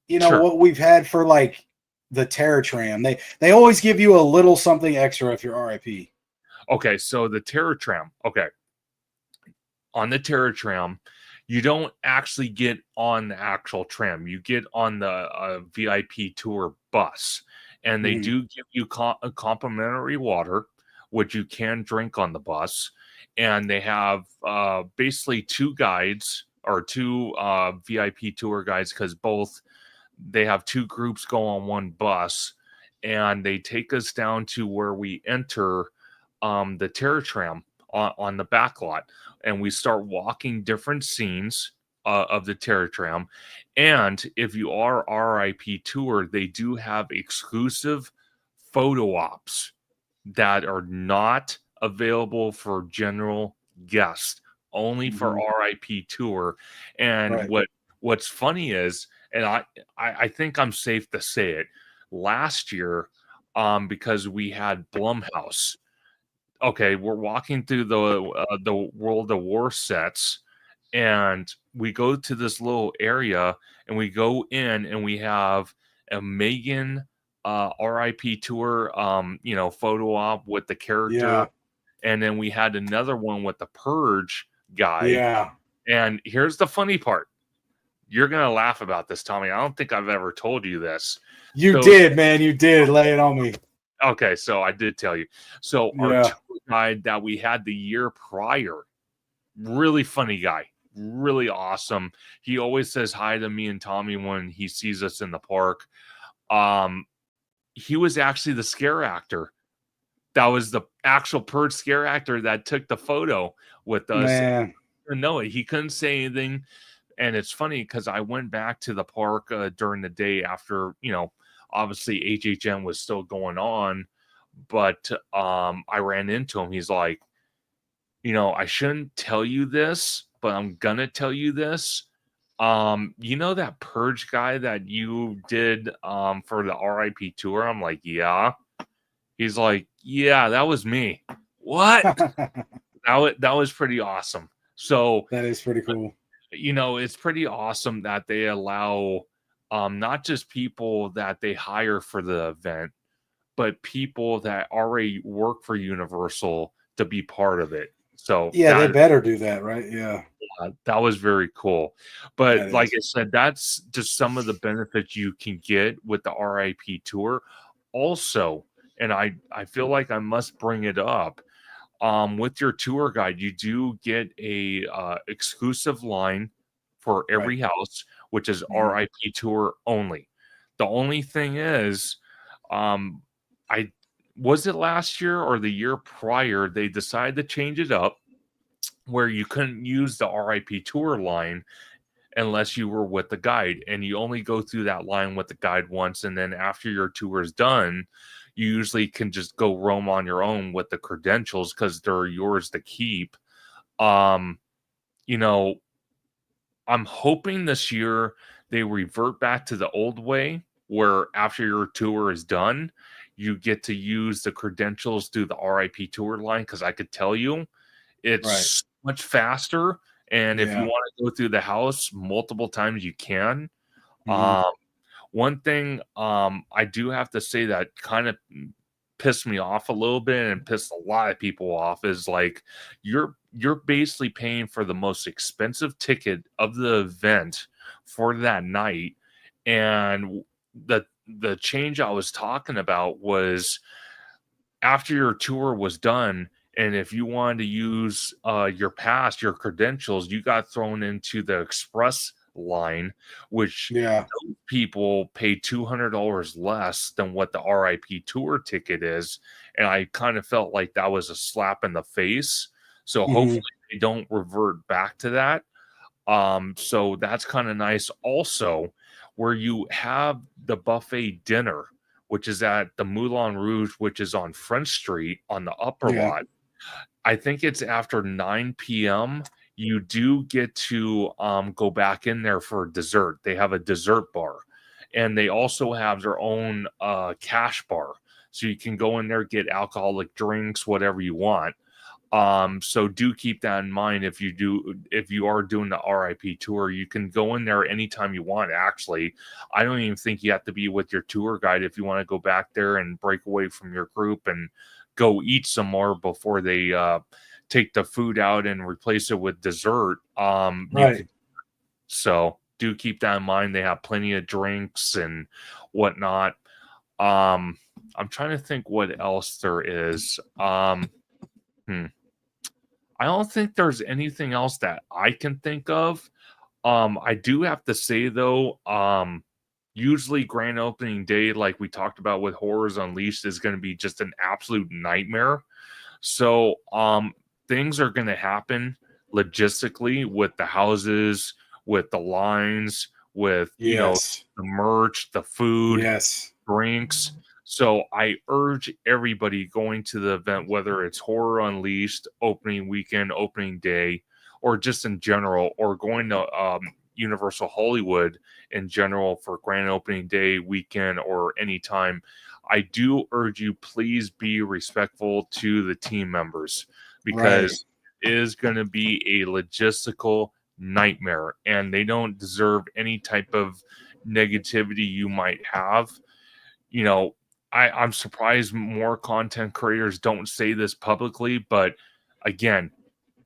Sure. what we've had for like the Terror Tram. They always give you a little something extra if you're RIP. Okay, so the Terror Tram. Okay. On the Terror Tram, you don't actually get on the actual tram. You get on the VIP tour bus, and they do give you a complimentary water, which you can drink on the bus. And they have basically two guides VIP tour guides, because they have two groups go on one bus, and they take us down to where we enter the Terror Tram on the back lot, and we start walking different scenes of the Terror Tram. And if you are RIP tour, they do have exclusive photo ops that are not available for general guests, only for RIP tour. And what's funny is, and I think I'm safe to say it, last year, because we had Blumhouse. Okay, we're walking through the World of War sets, and we go to this little area, and we go in, and we have a Megan RIP tour, photo op with the character, and then we had another one with the Purge guy. Yeah. And here's the funny part. You're gonna laugh about this, Tommy. I don't think I've ever told you this. You did, man. You did. Lay it on me. Okay, so I did tell you. So our tour guide that we had the year prior, really funny guy, really awesome. He always says hi to me and Tommy when he sees us in the park. He was actually the scare actor. That was the actual Purge scare actor that took the photo with us. Man. No, he couldn't say anything. And it's funny because I went back to the park during the day after, obviously HHN was still going on, but I ran into him. He's like, I shouldn't tell you this, but I'm gonna tell you this. That Purge guy that you did for the RIP tour? I'm like, yeah. He's like, yeah, that was me. What? that was pretty awesome. So that is pretty cool. It's pretty awesome that they allow not just people that they hire for the event, but people that already work for Universal to be part of it. So yeah, they better do that, right? Yeah. That was very cool. But like I said, that's just some of the benefits you can get with the RIP tour. Also, and I feel like I must bring it up, with your tour guide, you do get a exclusive line for every house, which is RIP tour only. The only thing is, was it last year or the year prior, they decided to change it up where you couldn't use the RIP tour line unless you were with the guide, and you only go through that line with the guide once, and then after your tour is done, you usually can just go roam on your own with the credentials because they're yours to keep. I'm hoping this year they revert back to the old way where after your tour is done, you get to use the credentials through the RIP tour line, because I could tell you it's much faster. And if you want to go through the house multiple times, you can. One thing I do have to say that kind of pissed me off a little bit and pissed a lot of people off is like you're basically paying for the most expensive ticket of the event for that night. And the change I was talking about was after your tour was done, and if you wanted to use your pass, your credentials, you got thrown into the express line, which those people pay $200 less than what the RIP tour ticket is. And I kind of felt like that was a slap in the face. So hopefully they don't revert back to that. So that's kind of nice. Also, where you have the buffet dinner, which is at the Moulin Rouge, which is on French Street on the upper lot. I think it's after 9 p.m. You do get to go back in there for dessert. They have a dessert bar, and they also have their own cash bar. So you can go in there, get alcoholic drinks, whatever you want. So do keep that in mind. If you are doing the RIP tour, you can go in there anytime you want. Actually, I don't even think you have to be with your tour guide if you want to go back there and break away from your group and go eat some more before they take the food out and replace it with dessert. So do keep that in mind. They have plenty of drinks and whatnot. I'm trying to think what else there is. I don't think there's anything else that I can think of. I do have to say though, usually grand opening day, like we talked about with Horrors Unleashed, is going to be just an absolute nightmare. So, things are going to happen logistically with the houses, with the lines, with Yes. the merch, the food, Yes. drinks. So I urge everybody going to the event, whether it's Horror Unleashed, opening weekend, opening day, or just in general, or going to Universal Hollywood in general for grand opening day, weekend, or anytime. I do urge you, please be respectful to the team members Right. because it is going to be a logistical nightmare and they don't deserve any type of negativity you might have. I'm surprised more content creators don't say this publicly, but again,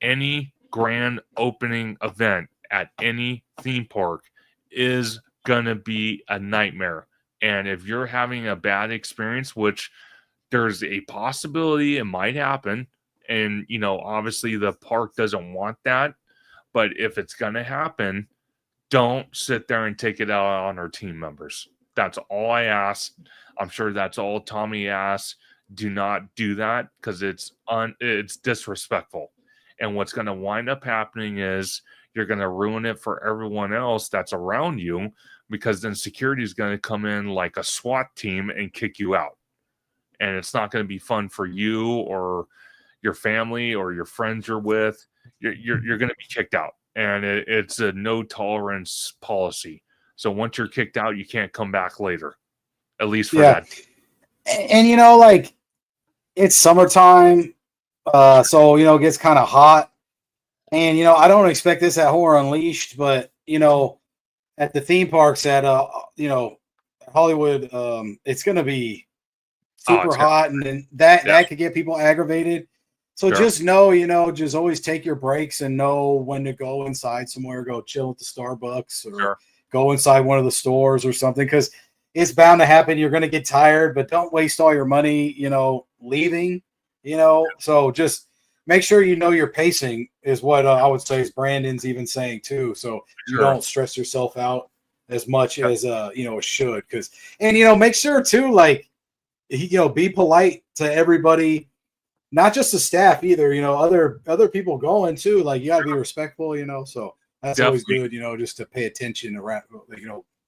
any grand opening event at any theme park is gonna be a nightmare. And if you're having a bad experience, which there's a possibility it might happen, and obviously the park doesn't want that, but if it's gonna happen, don't sit there and take it out on our team members. That's all I ask. I'm sure that's all Tommy asks. Do not do that because it's disrespectful. And what's going to wind up happening is you're going to ruin it for everyone else that's around you because then security is going to come in like a SWAT team and kick you out. And it's not going to be fun for you or your family or your friends you're with. You're going to be kicked out. And it's a no tolerance policy. So once you're kicked out, you can't come back later, at least for that. And like it's summertime, so it gets kind of hot. And I don't expect this at Horror Unleashed, but at the theme parks at Hollywood, it's going to be super hot, and then that could get people aggravated. So just know, just always take your breaks and know when to go inside somewhere, go chill at the Starbucks or go inside one of the stores or something, because it's bound to happen. You're going to get tired, but don't waste all your money, leaving, so just make sure your pacing is what I would say is Brandon's even saying too. So you don't stress yourself out as much as, it should. And make sure too, like, be polite to everybody. Not just the staff either, other people going too. Like you got to be respectful, so that's always good, just to pay attention around,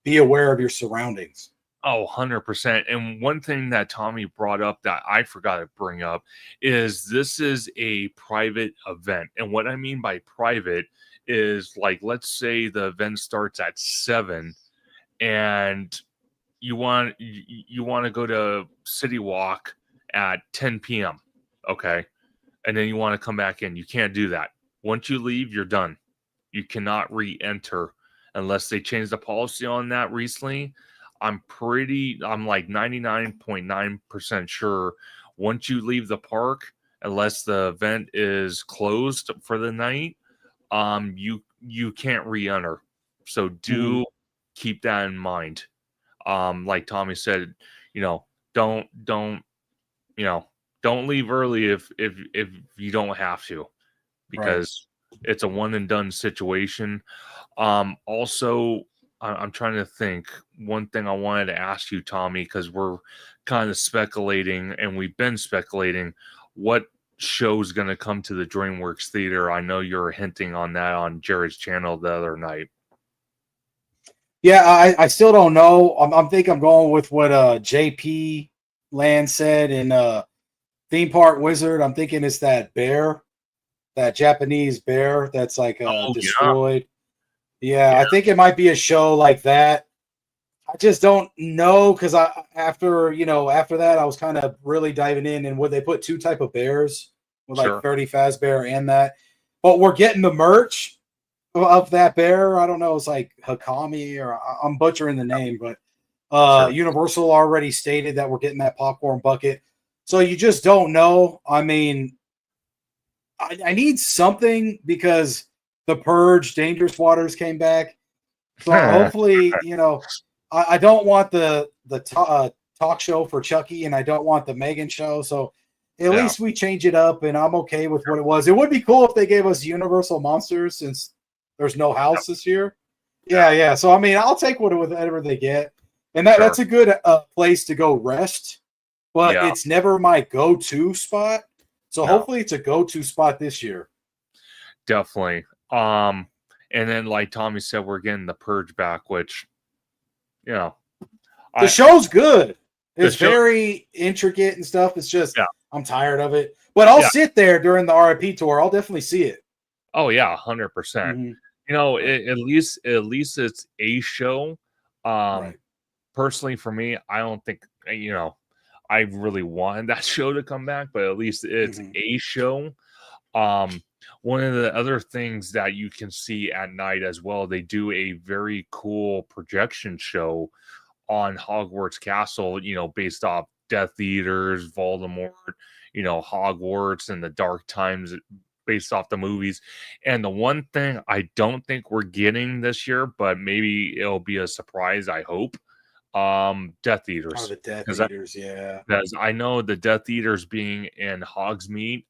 be aware of your surroundings. Oh, 100%. And one thing that Tommy brought up that I forgot to bring up is this is a private event. And what I mean by private is, like, let's say the event starts at 7 and you want to go to City Walk at 10 p.m. Okay. And then you want to come back in. You can't do that. Once you leave, you're done. You cannot re-enter unless they changed the policy on that recently. I'm like 99.9% sure once you leave the park, unless the event is closed for the night, you can't re-enter. So do keep that in mind. Like Tommy said, don't leave early if you don't have to, because it's a one and done situation. Also, I'm trying to think. One thing I wanted to ask you, Tommy, because we're kind of speculating, and we've been speculating, what show's going to come to the DreamWorks Theater? I know you're hinting on that on Jared's channel the other night. Yeah, I still don't know. I'm going with what JP Land said in Theme Park Wizard. I'm thinking it's that bear, that Japanese bear that's like destroyed. Yeah, I think it might be a show like that. I just don't know, because after that I was kind of really diving in, and would they put two type of bears with like Freddy Fazbear and that, but we're getting the merch of that bear. I don't know, it's like Hakami, or I'm butchering the name, but Universal already stated that we're getting that popcorn bucket. So you just don't know. I mean, I need something, because The Purge, Dangerous Waters came back. So hopefully, I don't want the talk show for Chucky, and I don't want the Megan show. So at least we change it up, and I'm okay with what it was. It would be cool if they gave us Universal Monsters since there's no house this year. Yeah. So I mean, I'll take whatever they get, and that's a good place to go rest. But it's never my go-to spot. So hopefully it's a go-to spot this year. Definitely. And then like Tommy said, we're getting the Purge back, which the show's good. It's very intricate and stuff. It's just I'm tired of it. But I'll sit there during the RIP tour. I'll definitely see it. Oh yeah, 100%. Mm-hmm. At least it's a show. Personally, for me, I don't think I really wanted that show to come back, but at least it's a show. One of the other things that you can see at night as well, they do a very cool projection show on Hogwarts Castle, based off Death Eaters, Voldemort, Hogwarts and the Dark Times based off the movies. And the one thing I don't think we're getting this year, but maybe it'll be a surprise, I hope. Death Eaters. Oh, the Death Eaters, yeah. Because I know the Death Eaters being in Hogsmeade,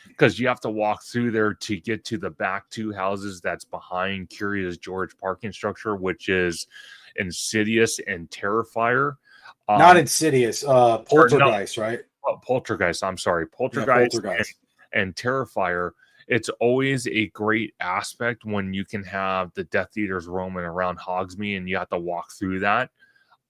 because you have to walk through there to get to the back two houses that's behind Curious George parking structure, which is Insidious and Terrifier. Not Insidious, Poltergeist, right? Poltergeist, I'm sorry. Poltergeist. And Terrifier. It's always a great aspect when you can have the Death Eaters roaming around Hogsmeade and you have to walk through that.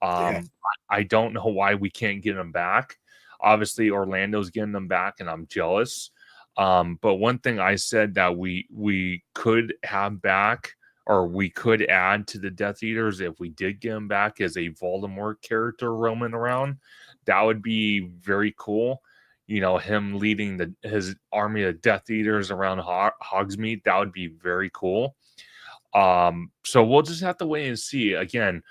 I don't know why we can't get them back. Obviously, Orlando's getting them back, and I'm jealous. But one thing I said that we could have back, or we could add to the Death Eaters if we did get them back, is a Voldemort character roaming around. That would be very cool. Him leading his army of Death Eaters around Hogsmeade. That would be very cool. So we'll just have to wait and see. Again,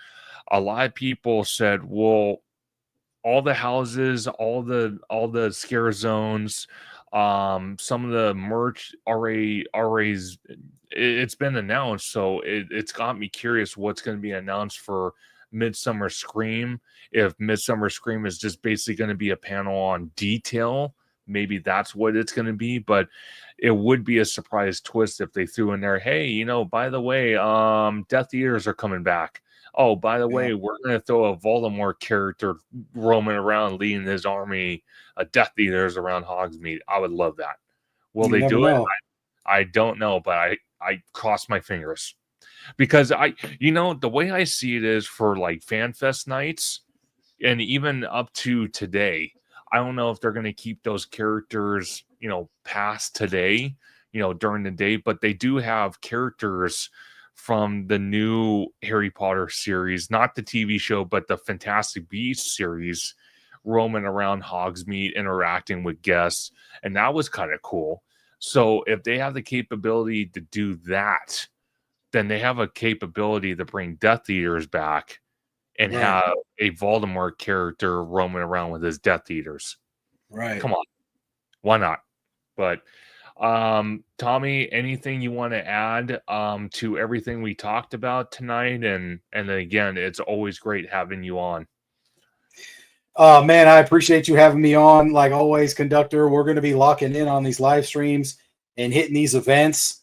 a lot of people said, well, all the houses, all the scare zones, some of the merch already it's been announced. So it's got me curious what's going to be announced for Midsummer Scream. If Midsummer Scream is just basically going to be a panel on detail, maybe that's what it's going to be. But it would be a surprise twist if they threw in there, hey, by the way, Death Eaters are coming back. Oh, by the way, we're going to throw a Voldemort character roaming around leading his army of Death Eaters around Hogsmeade. I would love that. Will they do it? I don't know, but I cross my fingers. Because the way I see it is for like FanFest nights and even up to today, I don't know if they're going to keep those characters, past today, during the day, but they do have characters from the new Harry Potter series, not the TV show, but the Fantastic Beasts series, roaming around Hogsmeade, interacting with guests. And that was kind of cool. So if they have the capability to do that, then they have a capability to bring Death Eaters back and have a Voldemort character roaming around with his Death Eaters. Right. Come on. Why not? But Tommy, anything you want to add to everything we talked about tonight? And then again, it's always great having you on. Man, I appreciate you having me on. Like always, Conductor, we're going to be locking in on these live streams and hitting these events.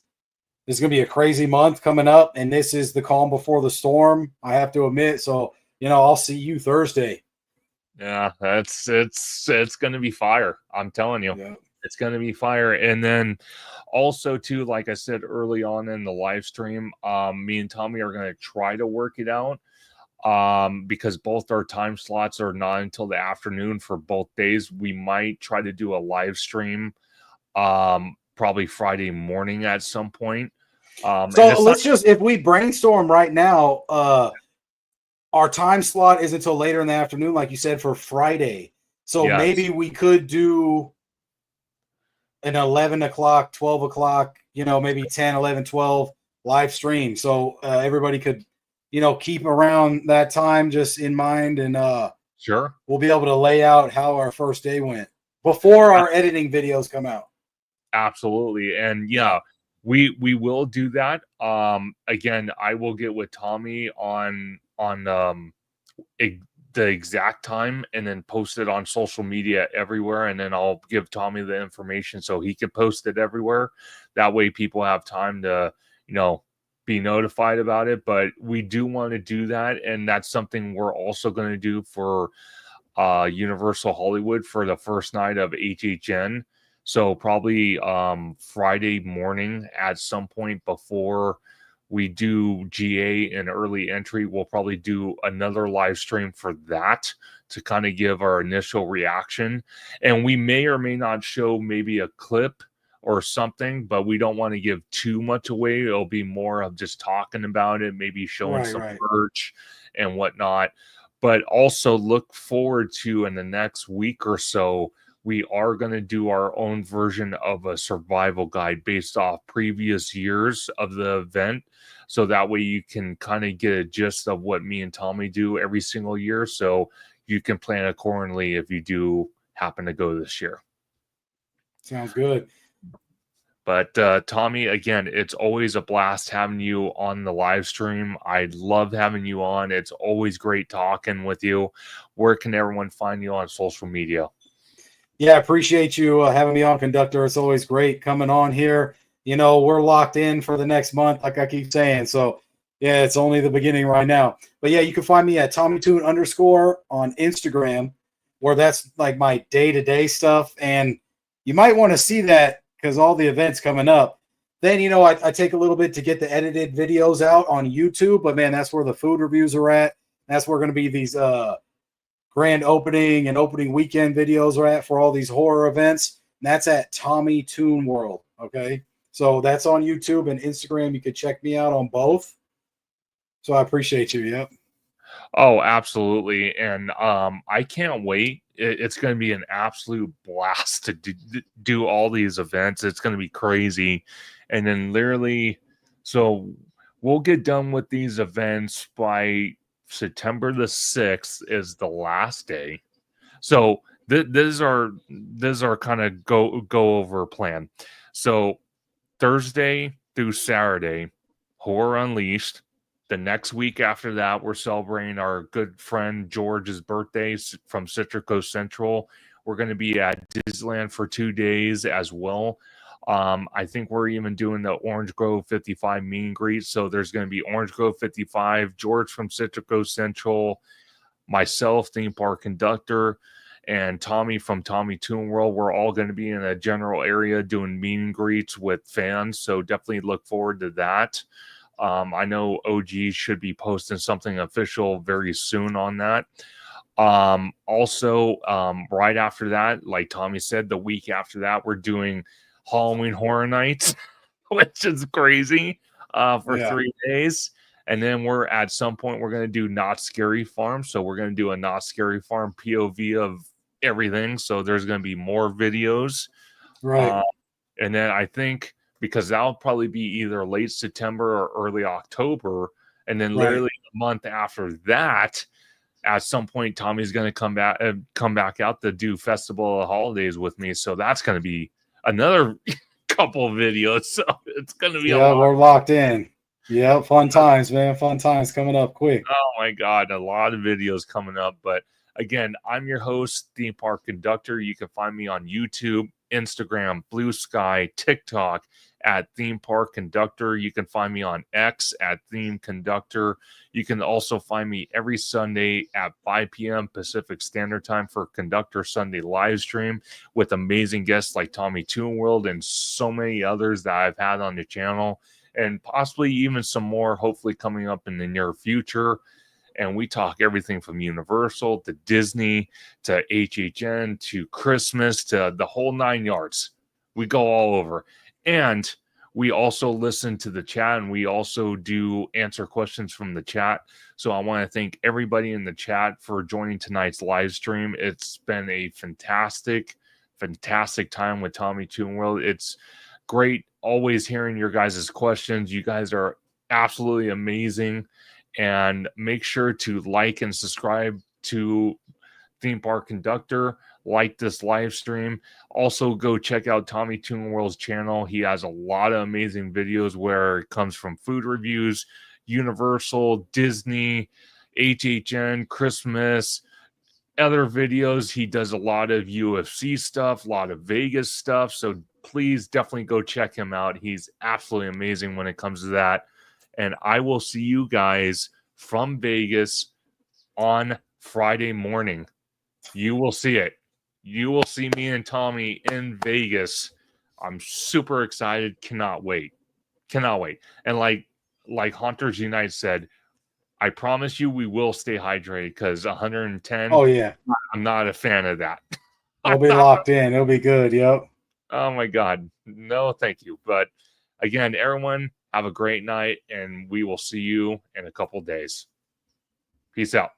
This is going to be a crazy month coming up, and this is the calm before the storm, I have to admit. So, I'll see you Thursday. Yeah, it's going to be fire. I'm telling you. Yeah. It's going to be fire. And then also, too, like I said early on in the live stream, me and Tommy are going to try to work it out because both our time slots are not until the afternoon for both days. We might try to do a live stream probably Friday morning at some point. So let's just, if we brainstorm right now, our time slot is until later in the afternoon, like you said, for Friday. So maybe we could do an 11 o'clock, 12 o'clock, maybe 10, 11, 12 live stream. So everybody could, keep around that time just in mind. And sure, we'll be able to lay out how our first day went before our editing videos come out. Absolutely. And yeah, we will do that. Again, I will get with Tommy on the exact time and then post it on social media everywhere, and then I'll give Tommy the information so he can post it everywhere. That way people have time to, be notified about it. But we do want to do that, and that's something we're also going to do for Universal Hollywood for the first night of HHN. So probably Friday morning at some point before we do GA and early entry, we'll probably do another live stream for that to kind of give our initial reaction. And we may or may not show maybe a clip or something, but we don't want to give too much away. It'll be more of just talking about it, maybe showing some merch and whatnot. But also look forward to, in the next week or so, we are going to do our own version of a survival guide based off previous years of the event. So that way you can kind of get a gist of what me and Tommy do every single year. So you can plan accordingly if you do happen to go this year. Sounds good. But Tommy, again, it's always a blast having you on the live stream. I love having you on. It's always great talking with you. Where can everyone find you on social media? Yeah, I appreciate you having me on, Conductor. It's always great coming on here. We're locked in for the next month, like I keep saying. So, yeah, it's only the beginning right now. But, yeah, you can find me at TommyToon_ on Instagram, where that's like my day-to-day stuff. And you might want to see that because all the events coming up. Then, I take a little bit to get the edited videos out on YouTube. But, man, that's where the food reviews are at. That's where going to be these grand opening and opening weekend videos are at for all these horror events. And that's at Tommy Toon World. Okay. So that's on YouTube and Instagram. You can check me out on both. So I appreciate you. Yep. Oh, absolutely. And I can't wait. It's going to be an absolute blast to do all these events. It's going to be crazy. And then literally, so we'll get done with these events by September the 6th is the last day. So this is our kind of go over plan. So Thursday through Saturday, Horror Unleashed. The next week after that, we're celebrating our good friend George's birthday from Citric Coast Central. We're going to be at Disneyland for 2 days as well. I think we're even doing the Orange Grove 55 meet and greet. So there's going to be Orange Grove 55, George from Citric Coast Central, myself, Theme Park Conductor, and Tommy from Tommy Toon World. We're all going to be in a general area doing meet and greets with fans. So definitely look forward to that. I know OG should be posting something official very soon on that. Also, right after that, like Tommy said, the week after that, we're doing Halloween Horror Nights, which is crazy, for 3 days. And then we're at some point, we're going to do Not Scary Farm. So we're going to do a Not Scary Farm POV of everything. So there's going to be more videos. Right. And then I think, because that'll probably be either late September or early October. And then literally a month after that, at some point, Tommy's going to come back out to do Festival of Holidays with me. So that's going to be another couple of videos. So it's going to be a lot. We're locked in. Yeah, fun times, man. Fun times coming up quick. Oh, my God. A lot of videos coming up. But again, I'm your host, Theme Park Conductor. You can find me on YouTube, Instagram, Bluesky, TikTok at Theme Park Conductor. You can find me on X at Theme Conductor. You can also find me every Sunday at 5 p.m. Pacific Standard Time for Conductor Sunday Livestream with amazing guests like Tommy Toon World and so many others that I've had on the channel, and possibly even some more hopefully coming up in the near future. And we talk everything from Universal to Disney to HHN to Christmas to the whole 9 yards. We go all over. And we also listen to the chat, and we also do answer questions from the chat. So I want to thank everybody in the chat for joining tonight's live stream. It's been a fantastic time with Tommy Toon World. It's great always hearing your guys' questions. You guys are absolutely amazing. And make sure to like and subscribe to Theme Park Conductor. Like this live stream. Also, go check out Tommy Toon World's channel. He has a lot of amazing videos where it comes from food reviews, Universal, Disney, HHN, Christmas, other videos. He does a lot of UFC stuff, a lot of Vegas stuff. So please definitely go check him out. He's absolutely amazing when it comes to that. And I will see you guys from Vegas on Friday morning. You will see it. You will see me and Tommy in Vegas. I'm super excited. Cannot wait. Cannot wait. And like Hunters Unite said, I promise you we will stay hydrated because 110, Oh yeah, I'm not a fan of that. it'll be locked in. It'll be good. Yep. Oh my God. No, thank you. But again, everyone, have a great night and we will see you in a couple days. Peace out.